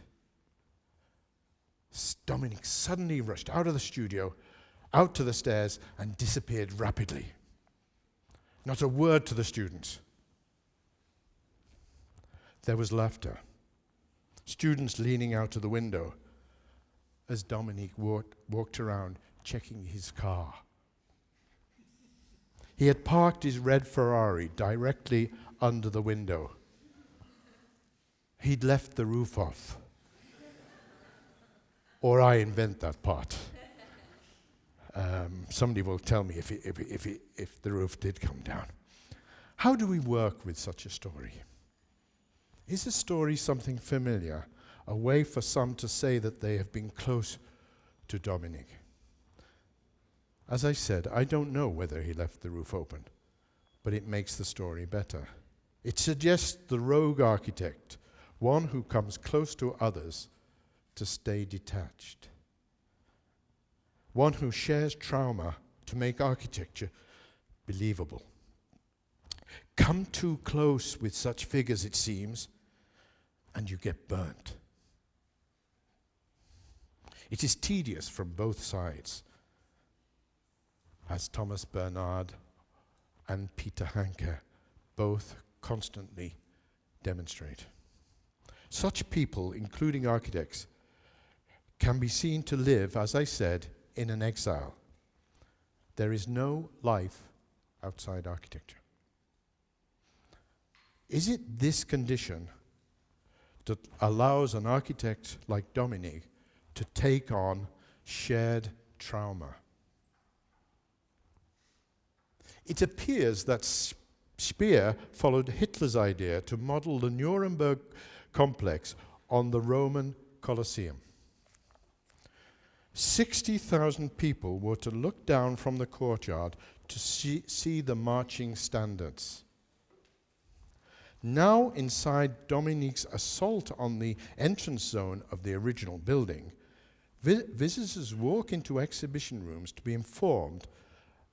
Domenig suddenly rushed out of the studio, out to the stairs, and disappeared rapidly. Not a word to the students. There was laughter. Students leaning out of the window as Domenig walked around checking his car. He had parked his red Ferrari directly under the window. He'd left the roof off. Or I invent that part. Somebody will tell me if the roof did come down. How do we work with such a story? Is a story something familiar, a way for some to say that they have been close to Domenig? As I said, I don't know whether he left the roof open, but it makes the story better. It suggests the rogue architect, one who comes close to others to stay detached. One who shares trauma to make architecture believable. Come too close with such figures, it seems, and you get burnt. It is tedious from both sides, as Thomas Bernhard and Peter Hanke both constantly demonstrate. Such people, including architects, can be seen to live, as I said, in an exile. There is no life outside architecture. Is it this condition that allows an architect like Domenig to take on shared trauma? It appears that Speer followed Hitler's idea to model the Nuremberg complex on the Roman Colosseum. 60,000 people were to look down from the courtyard to see the marching standards. Now, inside Domenig's assault on the entrance zone of the original building, visitors walk into exhibition rooms to be informed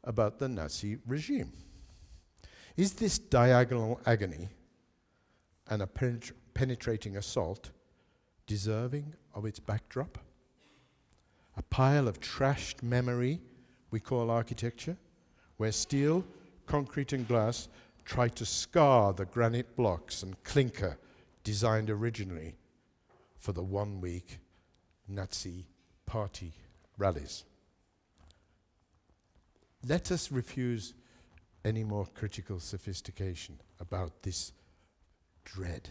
about the Nazi regime. Is this diagonal agony and a penetrating assault deserving of its backdrop? A pile of trashed memory we call architecture, where steel, concrete and glass try to scar the granite blocks and clinker designed originally for the one-week Nazi party rallies. Let us refuse any more critical sophistication about this dread.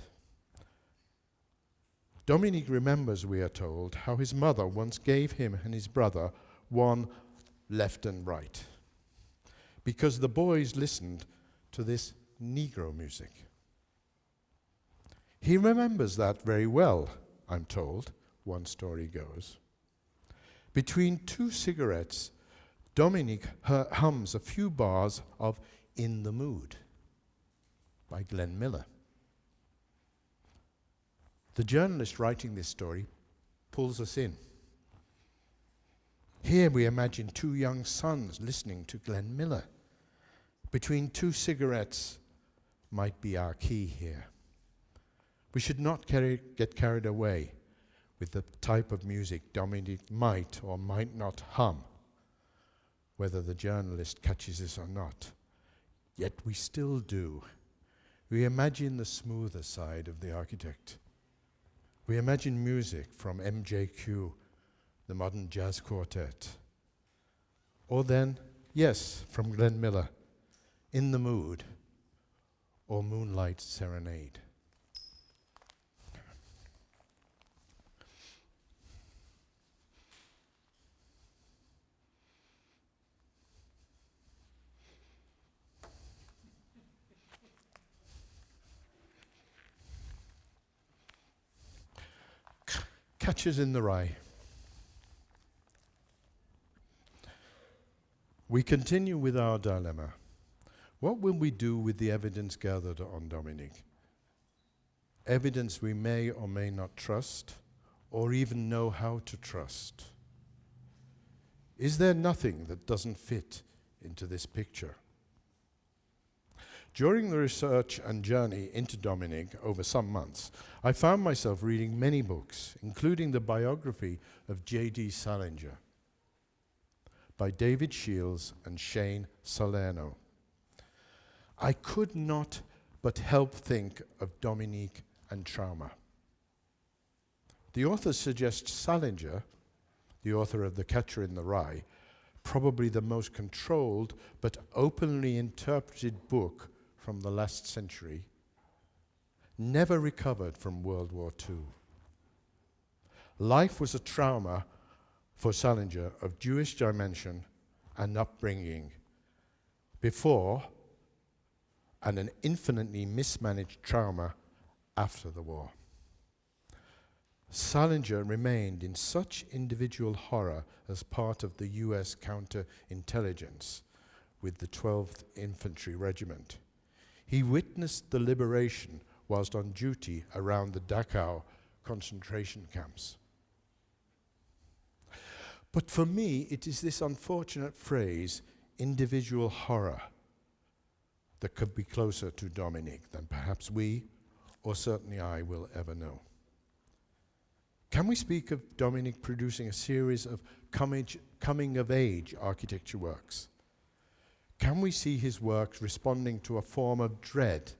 Domenig remembers, we are told, how his mother once gave him and his brother one left and right, because the boys listened to this Negro music. He remembers that very well, I'm told, one story goes. Between two cigarettes, Domenig hums a few bars of In the Mood. by Glenn Miller. The journalist writing this story pulls us in. Here we imagine two young sons listening to Glenn Miller. Between two cigarettes might be our key here. We should not get carried away with the type of music Domenig might or might not hum, whether the journalist catches this or not. Yet we still do. We imagine the smoother side of the architect. We imagine music from MJQ, the modern jazz quartet. Or then, yes, from Glenn Miller, In the Mood, or Moonlight Serenade. Catches in the Rye. We continue with our dilemma. What will we do with the evidence gathered on Domenig? Evidence we may or may not trust, or even know how to trust. Is there nothing that doesn't fit into this picture? During the research and journey into Domenig over some months, I found myself reading many books, including the biography of J.D. Salinger by David Shields and Shane Salerno. I could not but help think of Domenig and trauma. The author suggests Salinger, the author of The Catcher in the Rye, probably the most controlled but openly interpreted book from the last century, never recovered from World War II. Life was a trauma for Salinger of Jewish dimension and upbringing before, and an infinitely mismanaged trauma after the war. Salinger remained in such individual horror as part of the US counterintelligence with the 12th Infantry Regiment. He witnessed the liberation whilst on duty around the Dachau concentration camps. But for me, it is this unfortunate phrase, individual horror, that could be closer to Domenig than perhaps we, or certainly I, will ever know. Can we speak of Domenig producing a series of coming-of-age architecture works? Can we see his works responding to a form of dread,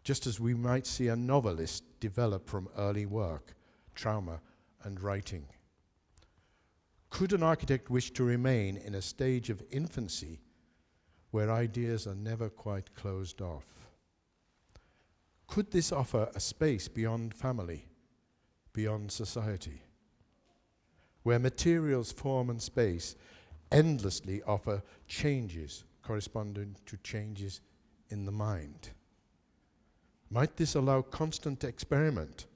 just as we might see a novelist develop from early work, trauma, and writing? Could an architect wish to remain in a stage of infancy where ideas are never quite closed off? Could this offer a space beyond family, beyond society, where materials, form, and space endlessly offer changes corresponding to changes in the mind? Might this allow constant experiment?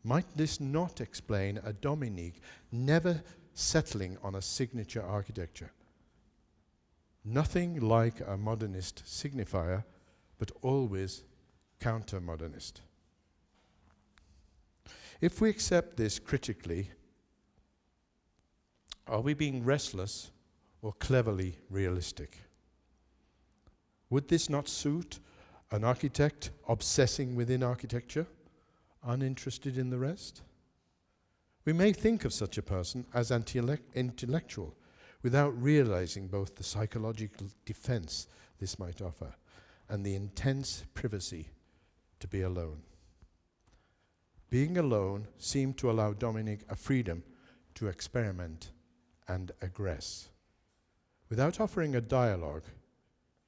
Might this not explain a Domenig never settling on a signature architecture? Nothing like a modernist signifier, but always counter-modernist. If we accept this critically, are we being restless or cleverly realistic? Would this not suit an architect obsessing within architecture, uninterested in the rest? We may think of such a person as intellectual without realizing both the psychological defense this might offer and the intense privacy to be alone. Being alone seemed to allow Domenig a freedom to experiment and aggress. Without offering a dialogue,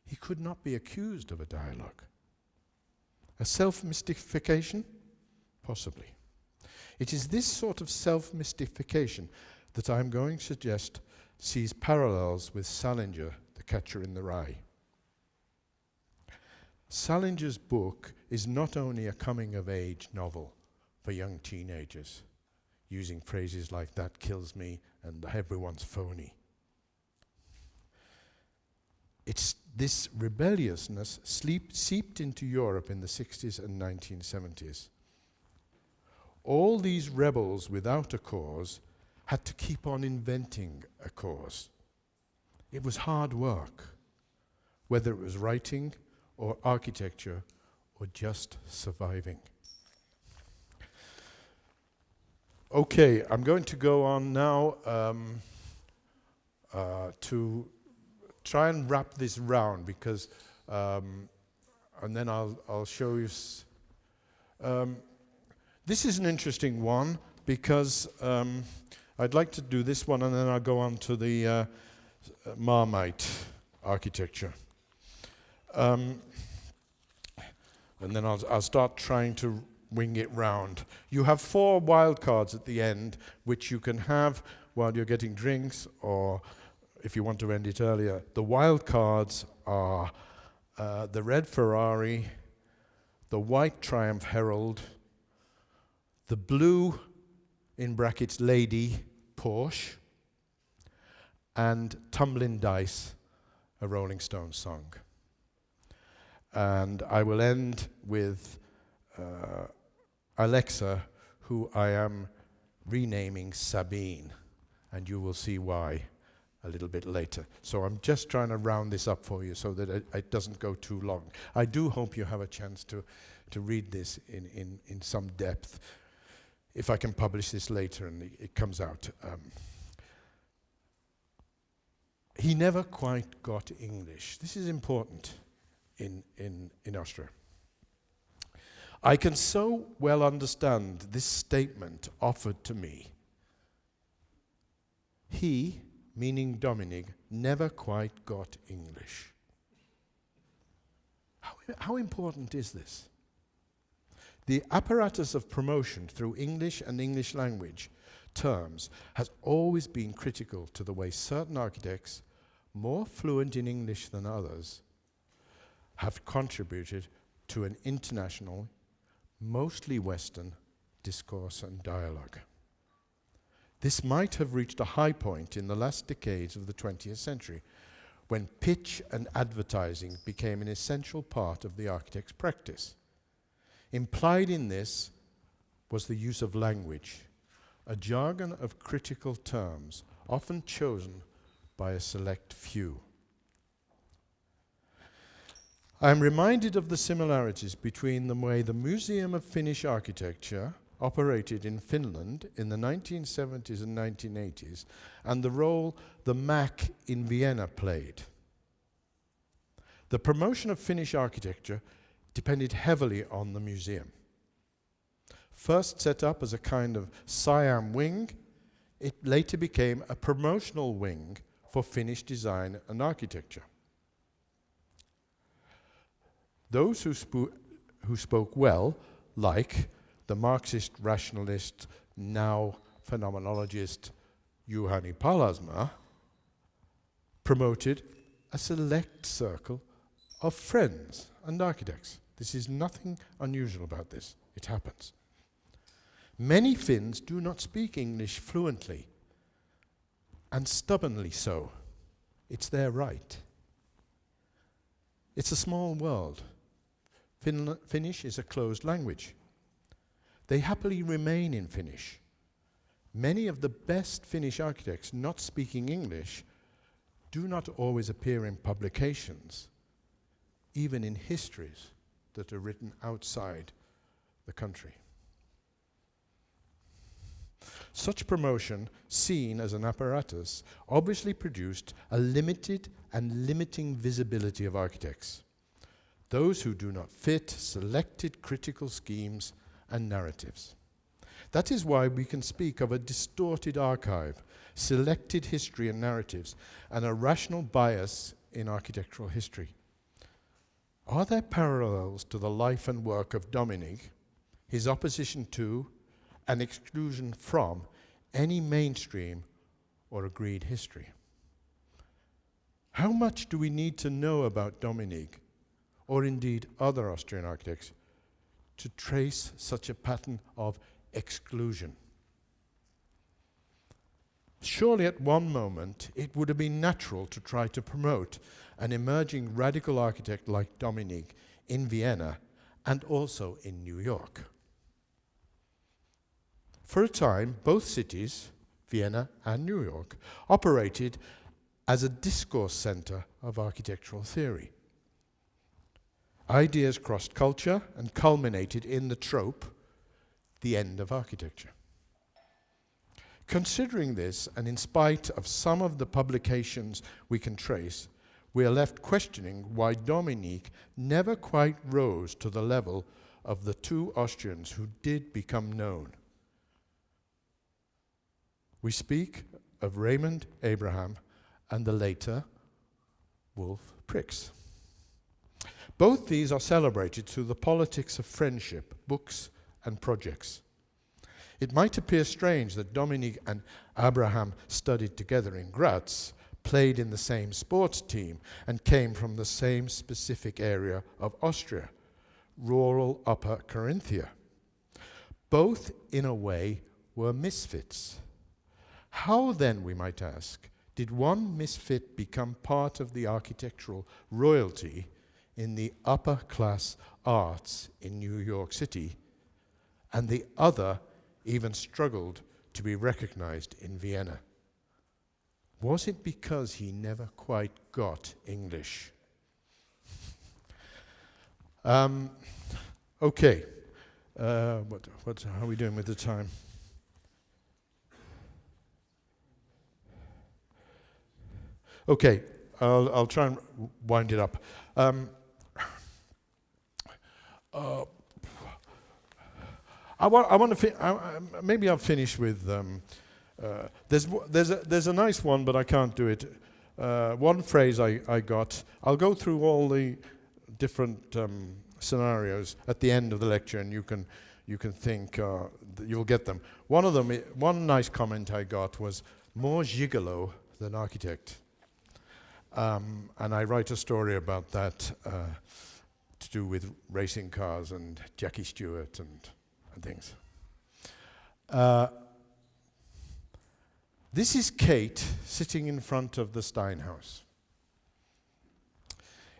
he could not be accused of a dialogue. A self-mystification? Possibly. It is this sort of self-mystification that I'm going to suggest sees parallels with Salinger, The Catcher in the Rye. Salinger's book is not only a coming-of-age novel for young teenagers, using phrases like "that kills me" and "everyone's phony." It's this rebelliousness seeped into Europe in the 60s and 1970s. All these rebels without a cause had to keep on inventing a cause. It was hard work, whether it was writing or architecture or just surviving. Okay, I'm going to go on now to try and wrap this round, because, and then I'll show you. This is an interesting one, because I'd like to do this one, and then I'll go on to the Marmite architecture. And then I'll start trying to wing it round. You have 4 wild cards at the end, which you can have while you're getting drinks, or if you want to end it earlier. The wild cards are the red Ferrari, the white Triumph Herald, the blue, in brackets, Lady Porsche, and Tumbling Dice, a Rolling Stones song. And I will end with Alexa, who I am renaming Sabine, and you will see why a little bit later. So I'm just trying to round this up for you so that it doesn't go too long. I do hope you have a chance to read this in some depth, if I can publish this later and it comes out. He never quite got English. This is important in Austria. I can so well understand this statement offered to me. He, meaning Domenig, never quite got English. How important is this? The apparatus of promotion through English and English language terms has always been critical to the way certain architects, more fluent in English than others, have contributed to an international, mostly Western, discourse and dialogue. This might have reached a high point in the last decades of the 20th century, when pitch and advertising became an essential part of the architect's practice. Implied in this was the use of language, a jargon of critical terms, often chosen by a select few. I am reminded of the similarities between the way the Museum of Finnish Architecture operated in Finland in the 1970s and 1980s, and the role the MAC in Vienna played. The promotion of Finnish architecture depended heavily on the museum. First set up as a kind of Siam wing, it later became a promotional wing for Finnish design and architecture. Those who spoke well, like the Marxist rationalist, now phenomenologist Juhani Palasmaa, promoted a select circle of friends and architects. This is nothing unusual about this. It happens. Many Finns do not speak English fluently, and stubbornly so. It's their right. It's a small world. Finnish is a closed language. They happily remain in Finnish. Many of the best Finnish architects not speaking English do not always appear in publications, even in histories that are written outside the country. Such promotion, seen as an apparatus, obviously produced a limited and limiting visibility of architects. Those who do not fit selected critical schemes and narratives. That is why we can speak of a distorted archive, selected history and narratives, and a rational bias in architectural history. Are there parallels to the life and work of Domenig, his opposition to and exclusion from any mainstream or agreed history? How much do we need to know about Domenig, or indeed other Austrian architects, to trace such a pattern of exclusion? Surely at one moment it would have been natural to try to promote an emerging radical architect like Domenig in Vienna and also in New York. For a time, both cities, Vienna and New York, operated as a discourse center of architectural theory. Ideas crossed culture and culminated in the trope, the end of architecture. Considering this, and in spite of some of the publications we can trace, we are left questioning why Domenig never quite rose to the level of the two Austrians who did become known. We speak of Raymond Abraham and the later Wolf Prix. Both these are celebrated through the politics of friendship, books, and projects. It might appear strange that Domenig and Abraham studied together in Graz, played in the same sports team, and came from the same specific area of Austria, rural Upper Carinthia. Both, in a way, were misfits. How then, we might ask, did one misfit become part of the architectural royalty in the upper class arts in New York City, and the other even struggled to be recognized in Vienna? Was it because he never quite got English? Okay, how are we doing with the time? Okay, I'll try and wind it up. Maybe I'll finish with. There's a nice one, but I can't do it. One phrase I got. I'll go through all the different scenarios at the end of the lecture, and you can think you'll get them. One of them, one nice comment I got was more gigolo than architect. And I write a story about that to do with racing cars and Jackie Stewart and things. This is Kate sitting in front of the Steinhaus.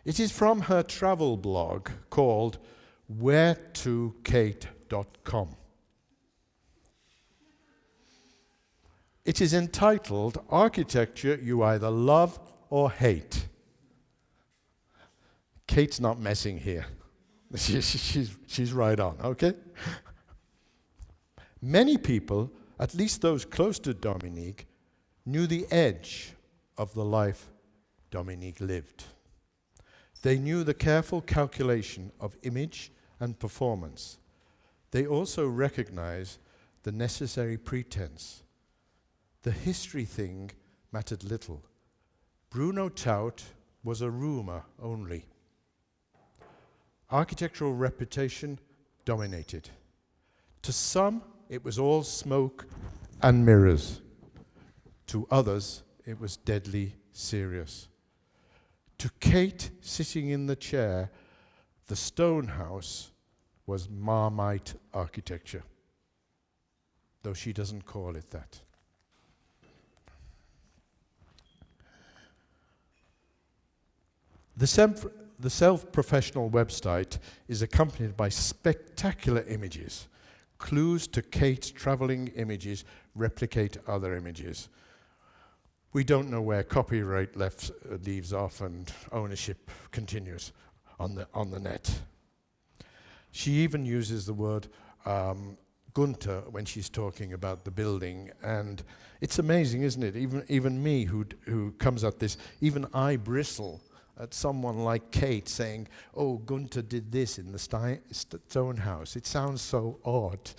It is from her travel blog called wheretokate.com. It is entitled Architecture You Either Love or Hate. Kate's not messing here. She's right on, okay? Many people, at least those close to Domenig, knew the edge of the life Domenig lived. They knew the careful calculation of image and performance. They also recognized the necessary pretense. The history thing mattered little. Bruno Taut was a rumor only. Architectural reputation dominated. To some, it was all smoke and mirrors. To others, it was deadly serious. To Kate, sitting in the chair, the stone house was Marmite architecture, though she doesn't call it that. The self-professional website is accompanied by spectacular images. Clues to Kate's traveling images replicate other images. We don't know where copyright leaves off and ownership continues on the net. She even uses the word Günther when she's talking about the building, and it's amazing, isn't it? Even me, who comes at this, even I bristle at someone like Kate saying, "Oh, Günther did this in the stone house." It sounds so odd.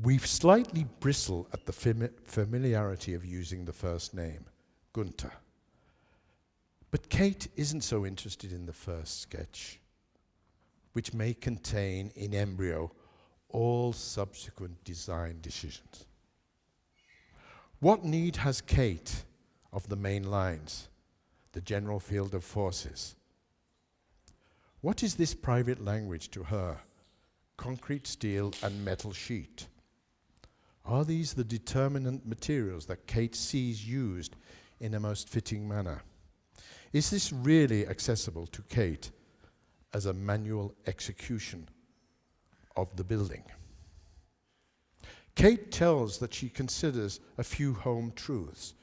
We slightly bristle at the familiarity of using the first name, Günther. But Kate isn't so interested in the first sketch, which may contain in embryo all subsequent design decisions. What need has Kate of the main lines, the general field of forces? What is this private language to her? Concrete, steel, and metal sheet. Are these the determinant materials that Kate sees used in a most fitting manner? Is this really accessible to Kate as a manual execution of the building? Kate tells that she considers a few home truths.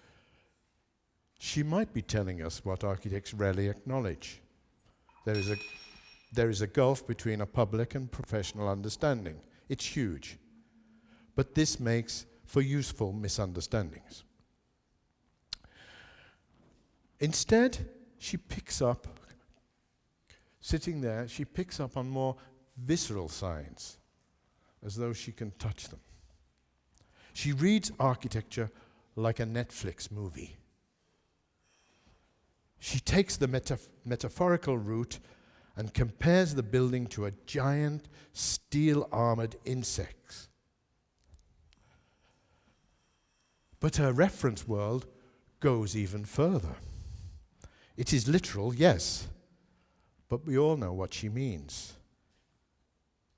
She might be telling us what architects rarely acknowledge. There is a gulf between a public and professional understanding. It's huge. But this makes for useful misunderstandings. Instead, she picks up, sitting there, she picks up on more visceral signs, as though she can touch them. She reads architecture like a Netflix movie. She takes the metaphorical route and compares the building to a giant steel-armored insect. But her reference world goes even further. It is literal, yes, but we all know what she means.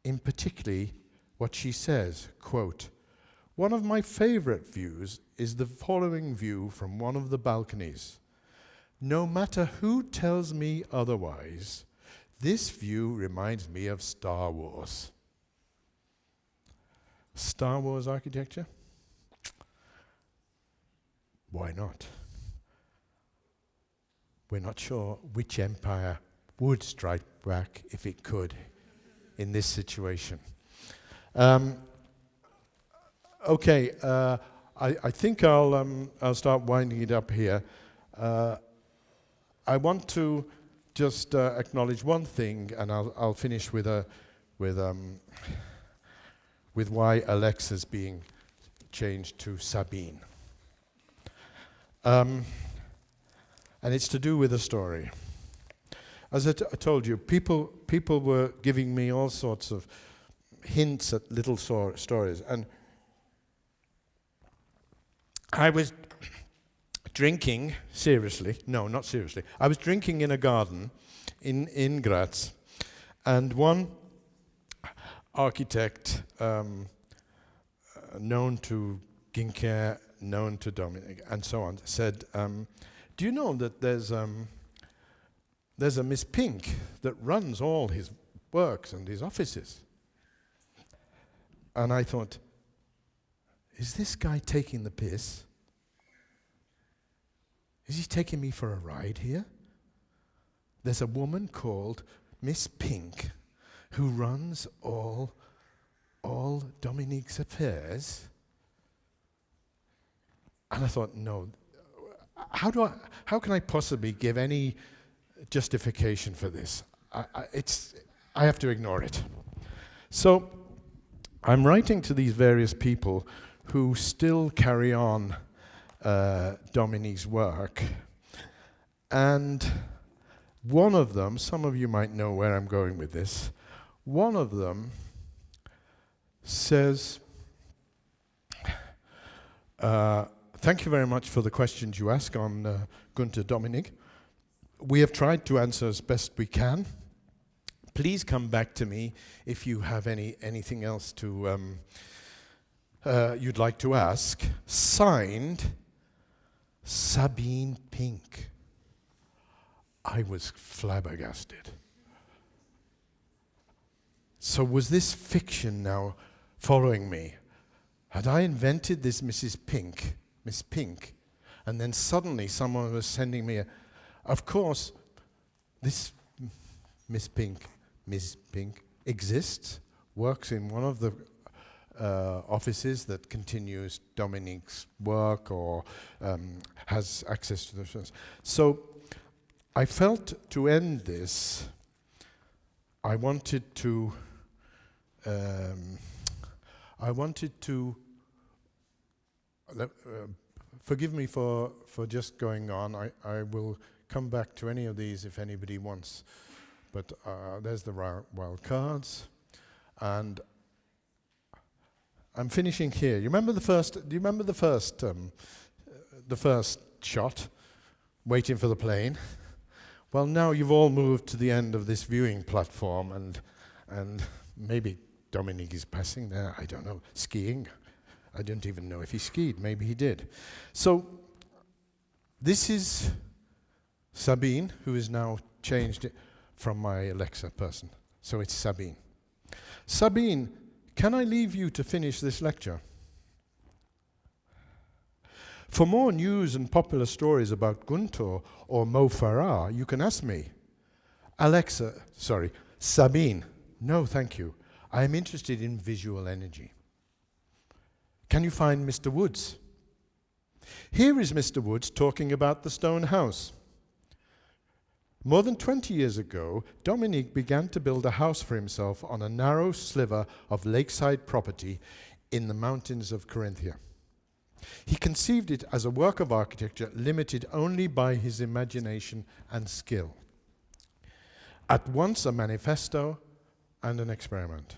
In particularly what she says, quote, "One of my favorite views is the following view from one of the balconies. No matter who tells me otherwise, this view reminds me of Star Wars." Star Wars architecture? Why not? We're not sure which empire would strike back if it could in this situation. Okay, I think I'll start winding it up here. I want to just acknowledge one thing, and I'll finish with why Alexa's being changed to Sabine. And it's to do with a story. As I told you, people were giving me all sorts of hints at little stories, and I was drinking, seriously, no, not seriously, I was drinking in a garden in Graz, and one architect known to Günther, known to Domenig, and so on, said, do you know that there's a Miss Pink that runs all his works and his offices? And I thought, is this guy taking the piss? Is he taking me for a ride here? There's a woman called Miss Pink who runs all Domenig's affairs. And I thought, no, how can I possibly give any justification for this? I have to ignore it. So I'm writing to these various people who still carry on Domenig's work, and one of them, some of you might know where I'm going with this, one of them says, thank you very much for the questions you ask on Günther Domenig. We have tried to answer as best we can. Please come back to me if you have anything else to you'd like to ask. Signed, Sabine Pink. I was flabbergasted. So was this fiction now following me? Had I invented this Miss Pink, and then suddenly someone was sending me of course, this Miss Pink exists, works in one of the offices that continues Domenig's work or has access to the shows. So I felt to end this, I wanted to forgive me for just going on. I will come back to any of these if anybody wants. But there's the wild cards, and I'm finishing here. You remember the first? Do you remember the first shot, waiting for the plane? Well, now you've all moved to the end of this viewing platform, and maybe Domenig is passing there. I don't know, skiing. I don't even know if he skied. Maybe he did. So this is Sabine, who is now changed it from my Alexa person. So it's Sabine. Sabine, can I leave you to finish this lecture? For more news and popular stories about Günther or Mo Farah, you can ask me. Sabine, no thank you. I am interested in visual energy. Can you find Mr. Woods? Here is Mr. Woods talking about the stone house. More than 20 years ago, Domenig began to build a house for himself on a narrow sliver of lakeside property in the mountains of Carinthia. He conceived it as a work of architecture limited only by his imagination and skill. At once a manifesto and an experiment,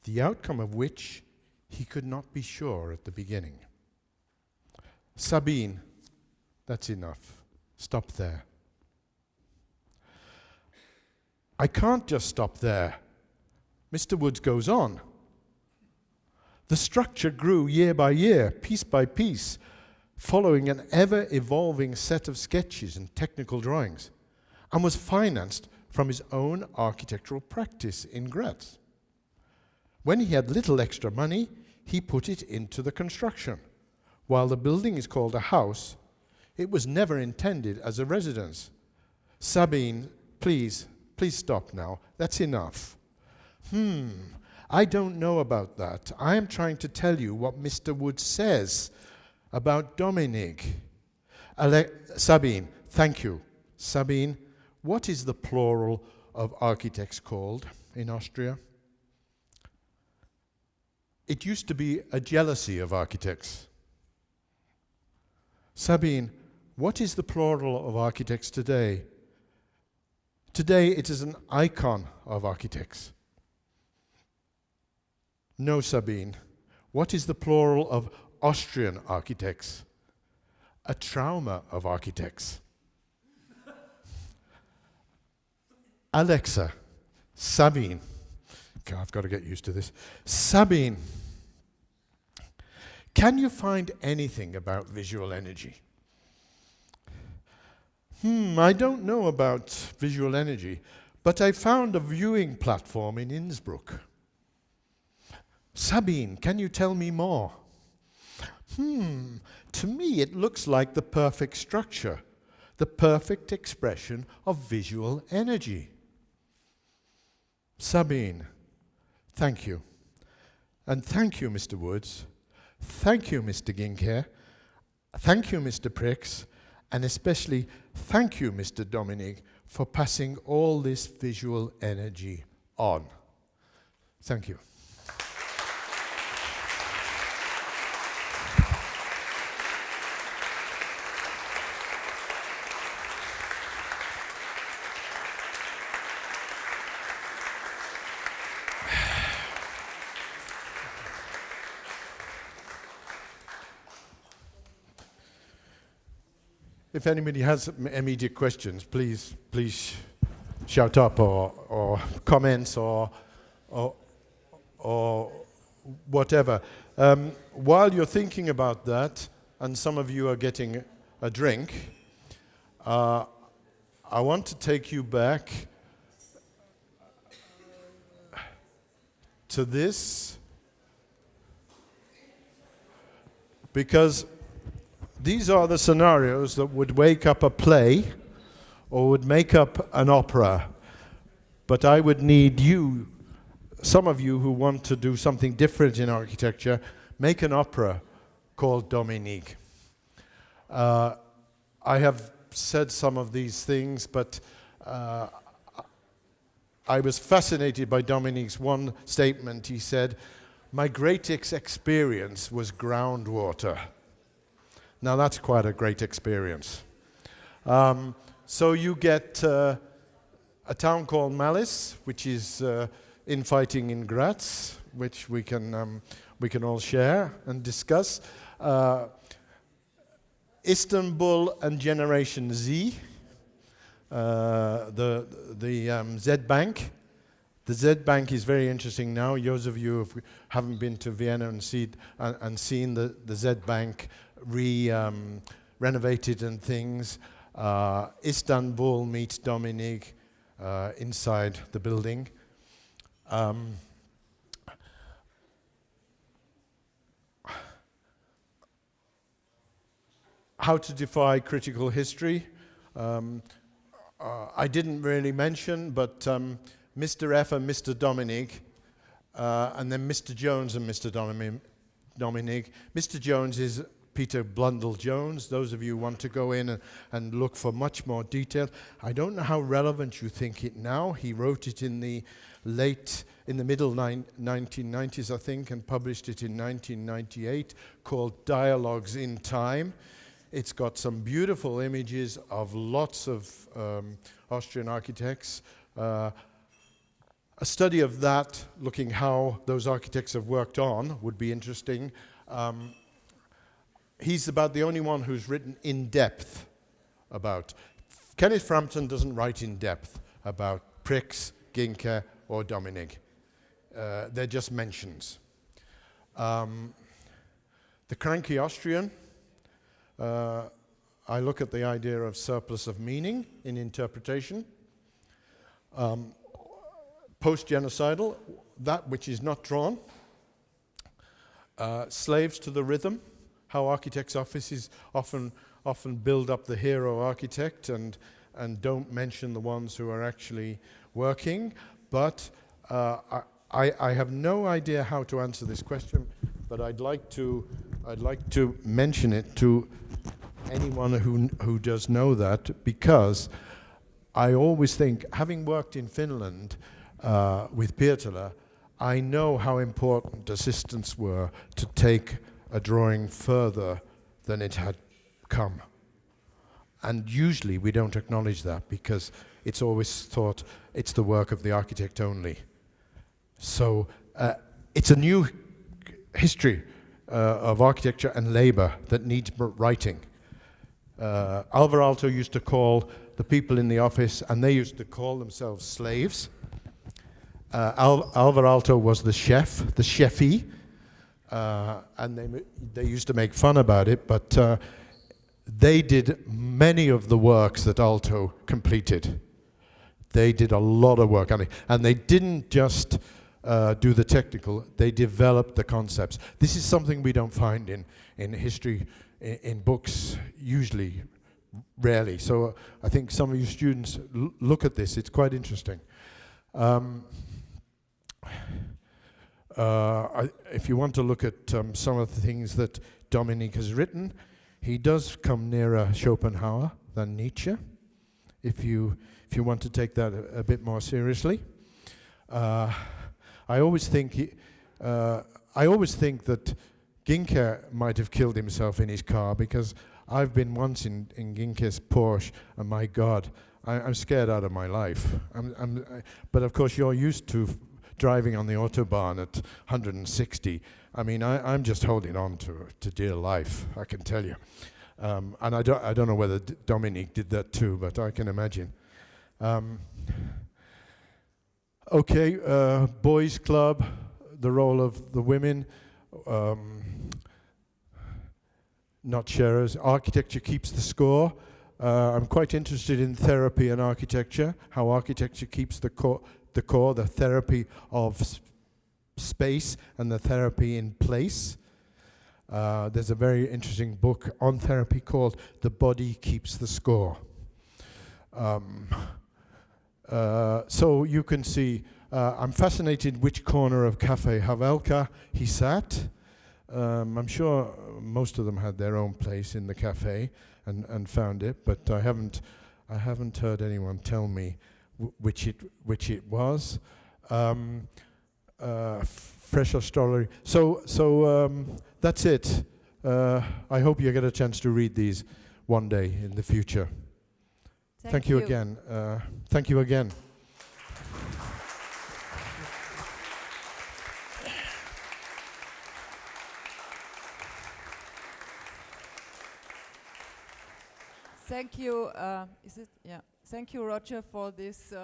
the outcome of which he could not be sure at the beginning. Sabine, that's enough. Stop there. I can't just stop there. Mr. Woods goes on. The structure grew year by year, piece by piece, following an ever-evolving set of sketches and technical drawings, and was financed from his own architectural practice in Graz. When he had little extra money, he put it into the construction. While the building is called a house, it was never intended as a residence. Sabine, please stop now. That's enough. I don't know about that. I am trying to tell you what Mr. Wood says about Domenig. Sabine, thank you. Sabine, what is the plural of architects called in Austria? It used to be a jealousy of architects. Sabine, what is the plural of architects today? Today it is an icon of architects. No, Sabine. What is the plural of Austrian architects? A trauma of architects. Alexa, Sabine. Okay, I've got to get used to this. Sabine, can you find anything about visual energy? I don't know about visual energy, but I found a viewing platform in Innsbruck. Sabine, can you tell me more? To me it looks like the perfect structure, the perfect expression of visual energy. Sabine, thank you. And thank you, Mr. Woods. Thank you, Mr. Ginker. Thank you, Mr. Prix. And especially thank you, Mr. Domenig, for passing all this visual energy on. Thank you. If anybody has immediate questions, please shout up or comments or whatever. While you're thinking about that, and some of you are getting a drink, I want to take you back to this, because these are the scenarios that would wake up a play or would make up an opera. But I would need you, some of you who want to do something different in architecture, make an opera called Domenig. I have said some of these things, but I was fascinated by Domenig's one statement. He said, "My greatest experience was groundwater." Now that's quite a great experience. So you get a town called Malice, which is infighting in Graz, which we can all share and discuss. Istanbul and Generation Z, the Z Bank, The Z Bank is very interesting now. Those of you who haven't been to Vienna and seen the Z Bank renovated and things. Istanbul meets Domenig inside the building. How to defy critical history. I didn't really mention, but Mr. F and Mr. Domenig, and then Mr. Jones and Mr. Domenig. Mr. Jones is Peter Blundell-Jones. Those of you who want to go in and look for much more detail. I don't know how relevant you think it now. He wrote it in the middle 1990s, I think, and published it in 1998, called Dialogues in Time. It's got some beautiful images of lots of Austrian architects. A study of that, looking how those architects have worked on, would be interesting. He's about the only one who's written in depth about. Kenneth Frampton doesn't write in depth about Prix, Günther, or Domenig. They're just mentions. The cranky Austrian. I look at the idea of surplus of meaning in interpretation. Post-genocidal, that which is not drawn. Slaves to the rhythm, how architects' offices often build up the hero architect and don't mention the ones who are actually working. But I have no idea how to answer this question, but I'd like to mention it to anyone who does know that, because I always think, having worked in Finland with Pirtala, I know how important assistants were to take a drawing further than it had come. And usually we don't acknowledge that because it's always thought it's the work of the architect only. So it's a new history of architecture and labor that needs writing. Alvar Aalto used to call the people in the office, and they used to call themselves slaves. Alvar Aalto was the chef, the chefie, and they used to make fun about it, but they did many of the works that Aalto completed. They did a lot of work, and they didn't just do the technical, they developed the concepts. This is something we don't find in history, in books, usually, rarely. So I think some of you students look at this, it's quite interesting. If you want to look at some of the things that Domenig has written, he does come nearer Schopenhauer than Nietzsche, if you want to take that a bit more seriously. I always think that Günther might have killed himself in his car, because I've been once in Günther's Porsche, and my God, I'm scared out of my life. But of course, you're used to driving on the Autobahn at 160. I mean, I'm just holding on to dear life, I can tell you. And I don't know whether Domenig did that too, but I can imagine. Okay, boys' club, the role of the women. Not sharers. Architecture keeps the score. I'm quite interested in therapy and architecture, how architecture keeps the core, the therapy of space and the therapy in place. There's a very interesting book on therapy called The Body Keeps the Score. So you can see, I'm fascinated which corner of Café Havelka he sat. I'm sure most of them had their own place in the cafe and found it, but I haven't heard anyone tell me which it was. Fresh astrology. So that's it. I hope you get a chance to read these one day in the future. Thank you again. Thank you again. Thank you. Is it? Yeah. Thank you, Roger, for this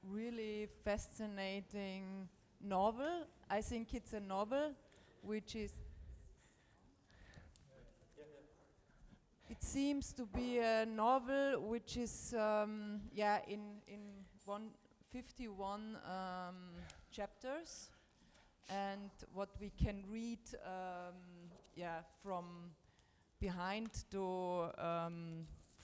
really fascinating novel. I think it's a novel which is, it seems to be a novel which is in 151 chapters, and what we can read from behind to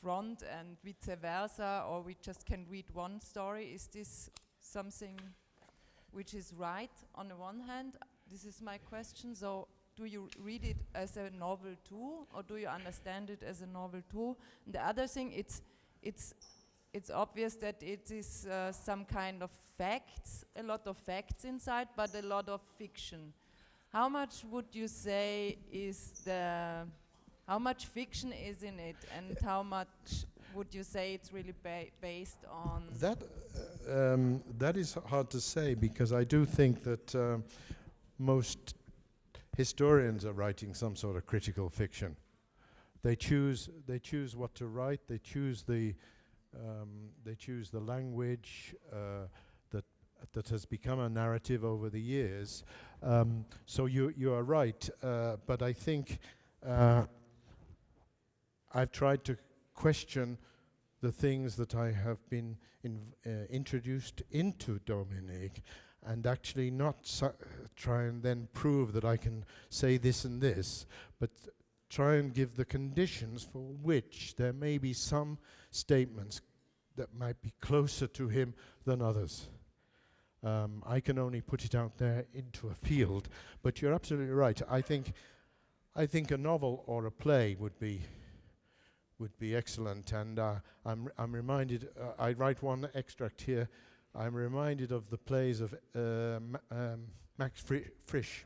front and vice versa, or we just can read one story. Is this something which is right on the one hand? This is my question. So do you read it as a novel too, or do you understand it as a novel too? And the other thing, it's obvious that it is some kind of facts, a lot of facts inside, but a lot of fiction. How much would you say how much fiction is in it, and how much would you say it's really based on? That is hard to say, because I do think that most historians are writing some sort of critical fiction. They choose what to write. They choose the language that has become a narrative over the years. So you are right, but I think I've tried to question the things that I have been introduced into Domenig, and actually not try and then prove that I can say this and this, but try and give the conditions for which there may be some statements that might be closer to him than others. I can only put it out there into a field, but you're absolutely right. I think a novel or a play would be excellent, and I'm reminded. I write one extract here. I'm reminded of the plays of Max Frisch,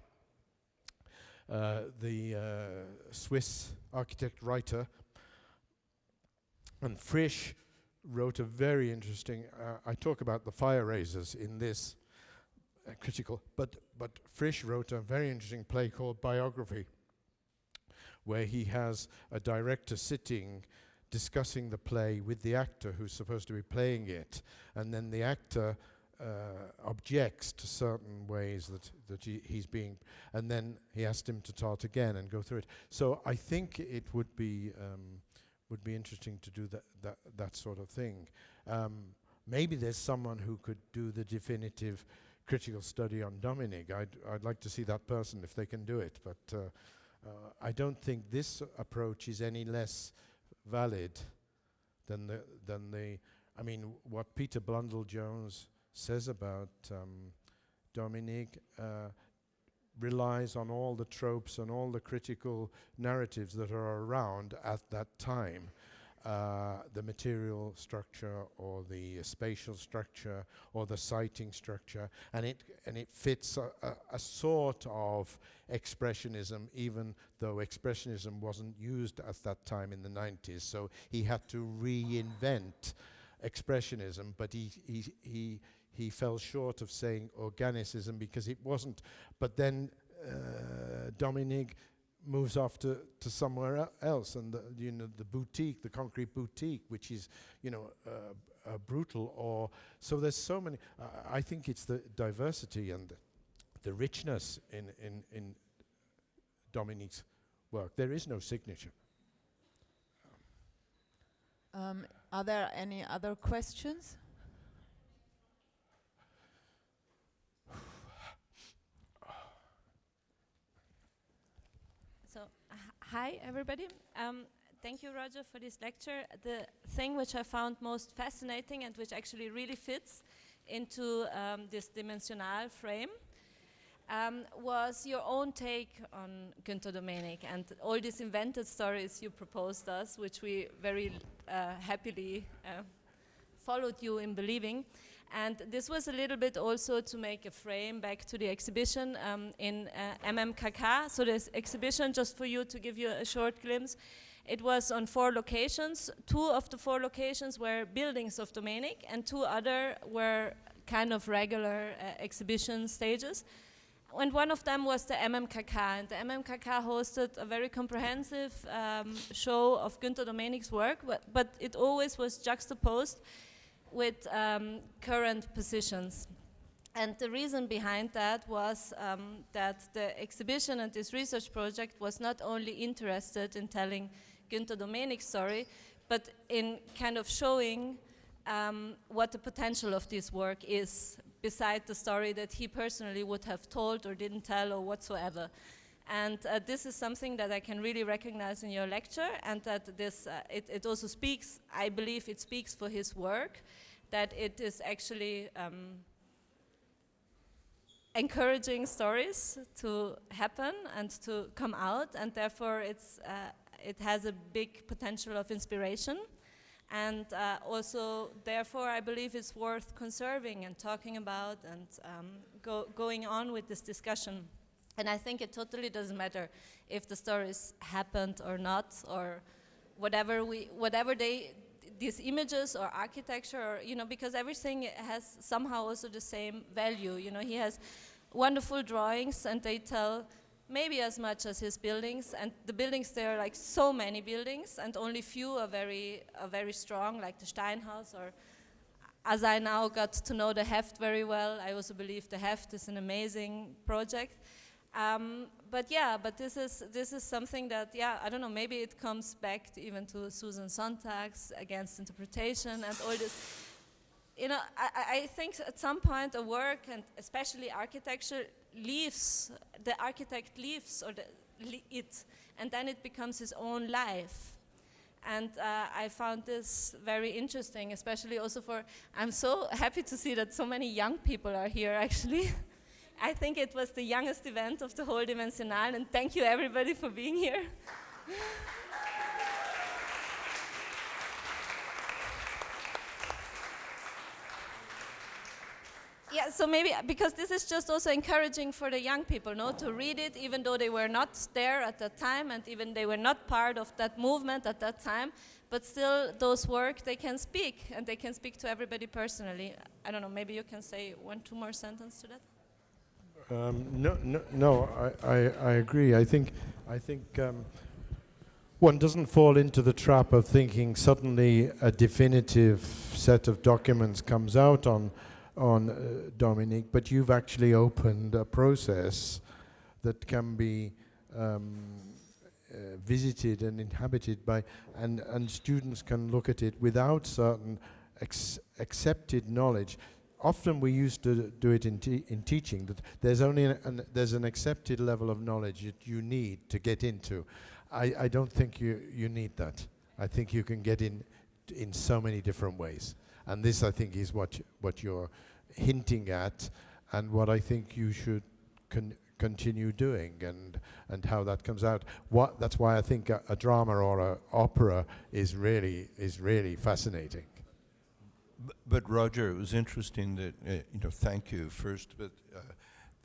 the Swiss architect writer. And Frisch wrote a very interesting. I talk about the fire raisers in this critical, but Frisch wrote a very interesting play called Biography, where he has a director sitting discussing the play with the actor who's supposed to be playing it, and then the actor objects to certain ways that he's being, and then he asked him to start again and go through it. So I think it would be interesting to do that sort of thing. Maybe there's someone who could do the definitive critical study on Domenig. I'd like to see that person if they can do it, but I don't think this approach is any less valid than the. I mean, what Peter Blundell-Jones says about Domenig relies on all the tropes and all the critical narratives that are around at that time. The material structure, or the spatial structure, or the siting structure, and it fits a sort of expressionism, even though expressionism wasn't used at that time in the 90s. So he had to reinvent expressionism, but he fell short of saying organicism because it wasn't. But then Domenig moves off to somewhere else, and the boutique, the concrete boutique, which is brutal. Or so there's so many. I think it's the diversity and the richness in Domenig's work. There is no signature. Are there any other questions? Hi, everybody. Thank you, Roger, for this lecture. The thing which I found most fascinating, and which actually really fits into this dimensional frame, was your own take on Günther Domenig and all these invented stories you proposed us, which we very happily followed you in believing. And this was a little bit also to make a frame back to the exhibition in MMKK. So this exhibition, just for you to give you a short glimpse, it was on 4 locations. 2 of the 4 locations were buildings of Domenig, and 2 other were kind of regular exhibition stages. And one of them was the MMKK, and the MMKK hosted a very comprehensive show of Günther Domenig's work, but it always was juxtaposed with current positions. And the reason behind that was that the exhibition and this research project was not only interested in telling Günther Domenig's story, but in kind of showing what the potential of this work is, beside the story that he personally would have told or didn't tell or whatsoever. And this is something that I can really recognize in your lecture, and that this, it also speaks, I believe it speaks for his work, that it is actually encouraging stories to happen and to come out, and therefore it has a big potential of inspiration. And also, therefore, I believe it's worth conserving and talking about and going on with this discussion. And I think it totally doesn't matter if the stories happened or not, or whatever these images or architecture, or, you know, because everything has somehow also the same value. You know, he has wonderful drawings, and they tell maybe as much as his buildings, and the buildings, there are like so many buildings, and only few are very strong, like the Steinhaus, or as I now got to know the Heft very well, I also believe the Heft is an amazing project. But this is something that, yeah, I don't know, maybe it comes back even to Susan Sontag's Against Interpretation and all this. You know, I think at some point a work, and especially architecture, leaves, the architect leaves it, and then it becomes his own life. And I found this very interesting, especially also I'm so happy to see that so many young people are here, actually. I think it was the youngest event of the whole Dimensional, and thank you everybody for being here. Yeah, so maybe, because this is just also encouraging for the young people, no, to read it, even though they were not there at that time, and even they were not part of that movement at that time, but still those work, they can speak, and they can speak to everybody personally. I don't know, maybe you can say 1-2 more sentences to that? No, I agree. I think one doesn't fall into the trap of thinking suddenly a definitive set of documents comes out on Domenig, but you've actually opened a process that can be visited and inhabited by, and students can look at it without certain accepted knowledge. Often we used to do it in teaching, that there's only there's an accepted level of knowledge that you need to get into. I don't think you need that. I think you can get in so many different ways. And this, I think, is what you're hinting at, and what I think you should continue doing, and how that comes out. That's why I think a drama or an opera is really fascinating. But Roger, it was interesting that thank you first, but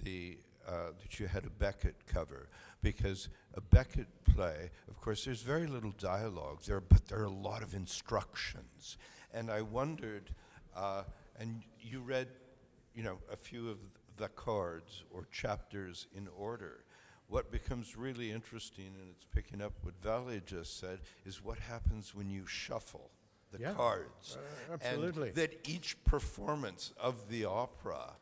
that you had a Beckett cover, because a Beckett play, of course, there's very little dialogue there, but there are a lot of instructions. And I wondered, and you read, a few of the cards or chapters in order. What becomes really interesting, and it's picking up what Vali just said, is what happens when you shuffle the cards. Absolutely. And that each performance of the opera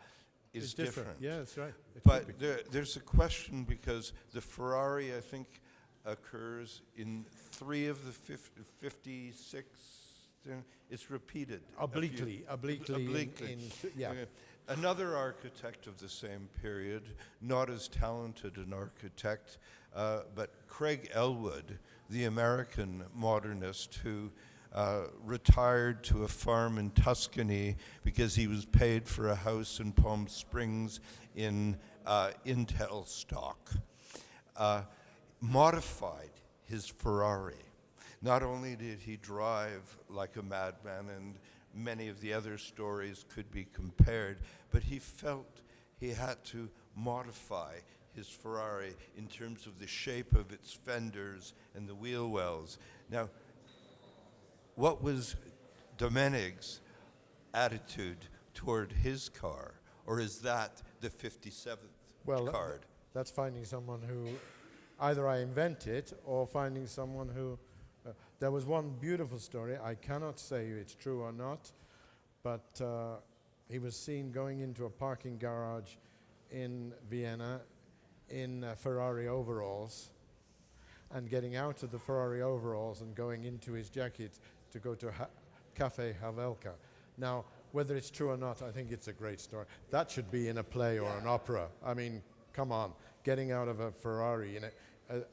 is different. Yeah, that's right. But there's a question, because the Ferrari, I think, occurs in 3 of the 56. It's repeated. Obliquely. Yeah. Okay. Another architect of the same period, not as talented an architect, but Craig Elwood, the American modernist who retired to a farm in Tuscany because he was paid for a house in Palm Springs in Intel stock, modified his Ferrari. Not only did he drive like a madman, and many of the other stories could be compared, but he felt he had to modify his Ferrari in terms of the shape of its fenders and the wheel wells. Now, what was Domenig's attitude toward his car? Or is that the 57th card? That's finding someone who, either I invent it, or finding someone who, there was one beautiful story, I cannot say it's true or not, but he was seen going into a parking garage in Vienna in Ferrari overalls and getting out of the Ferrari overalls and going into his jacket to go to Cafe Havelka. Now, whether it's true or not, I think it's a great story. That should be in a play or an opera. I mean, come on, getting out of a Ferrari in it,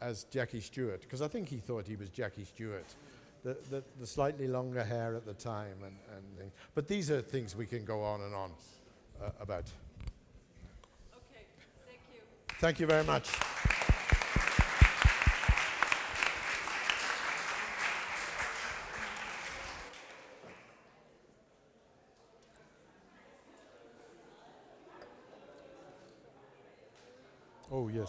as Jackie Stewart, because I think he thought he was Jackie Stewart. The slightly longer hair at the time and things. But these are things we can go on and on about. Okay, thank you. Thank you very much. Oh, yes.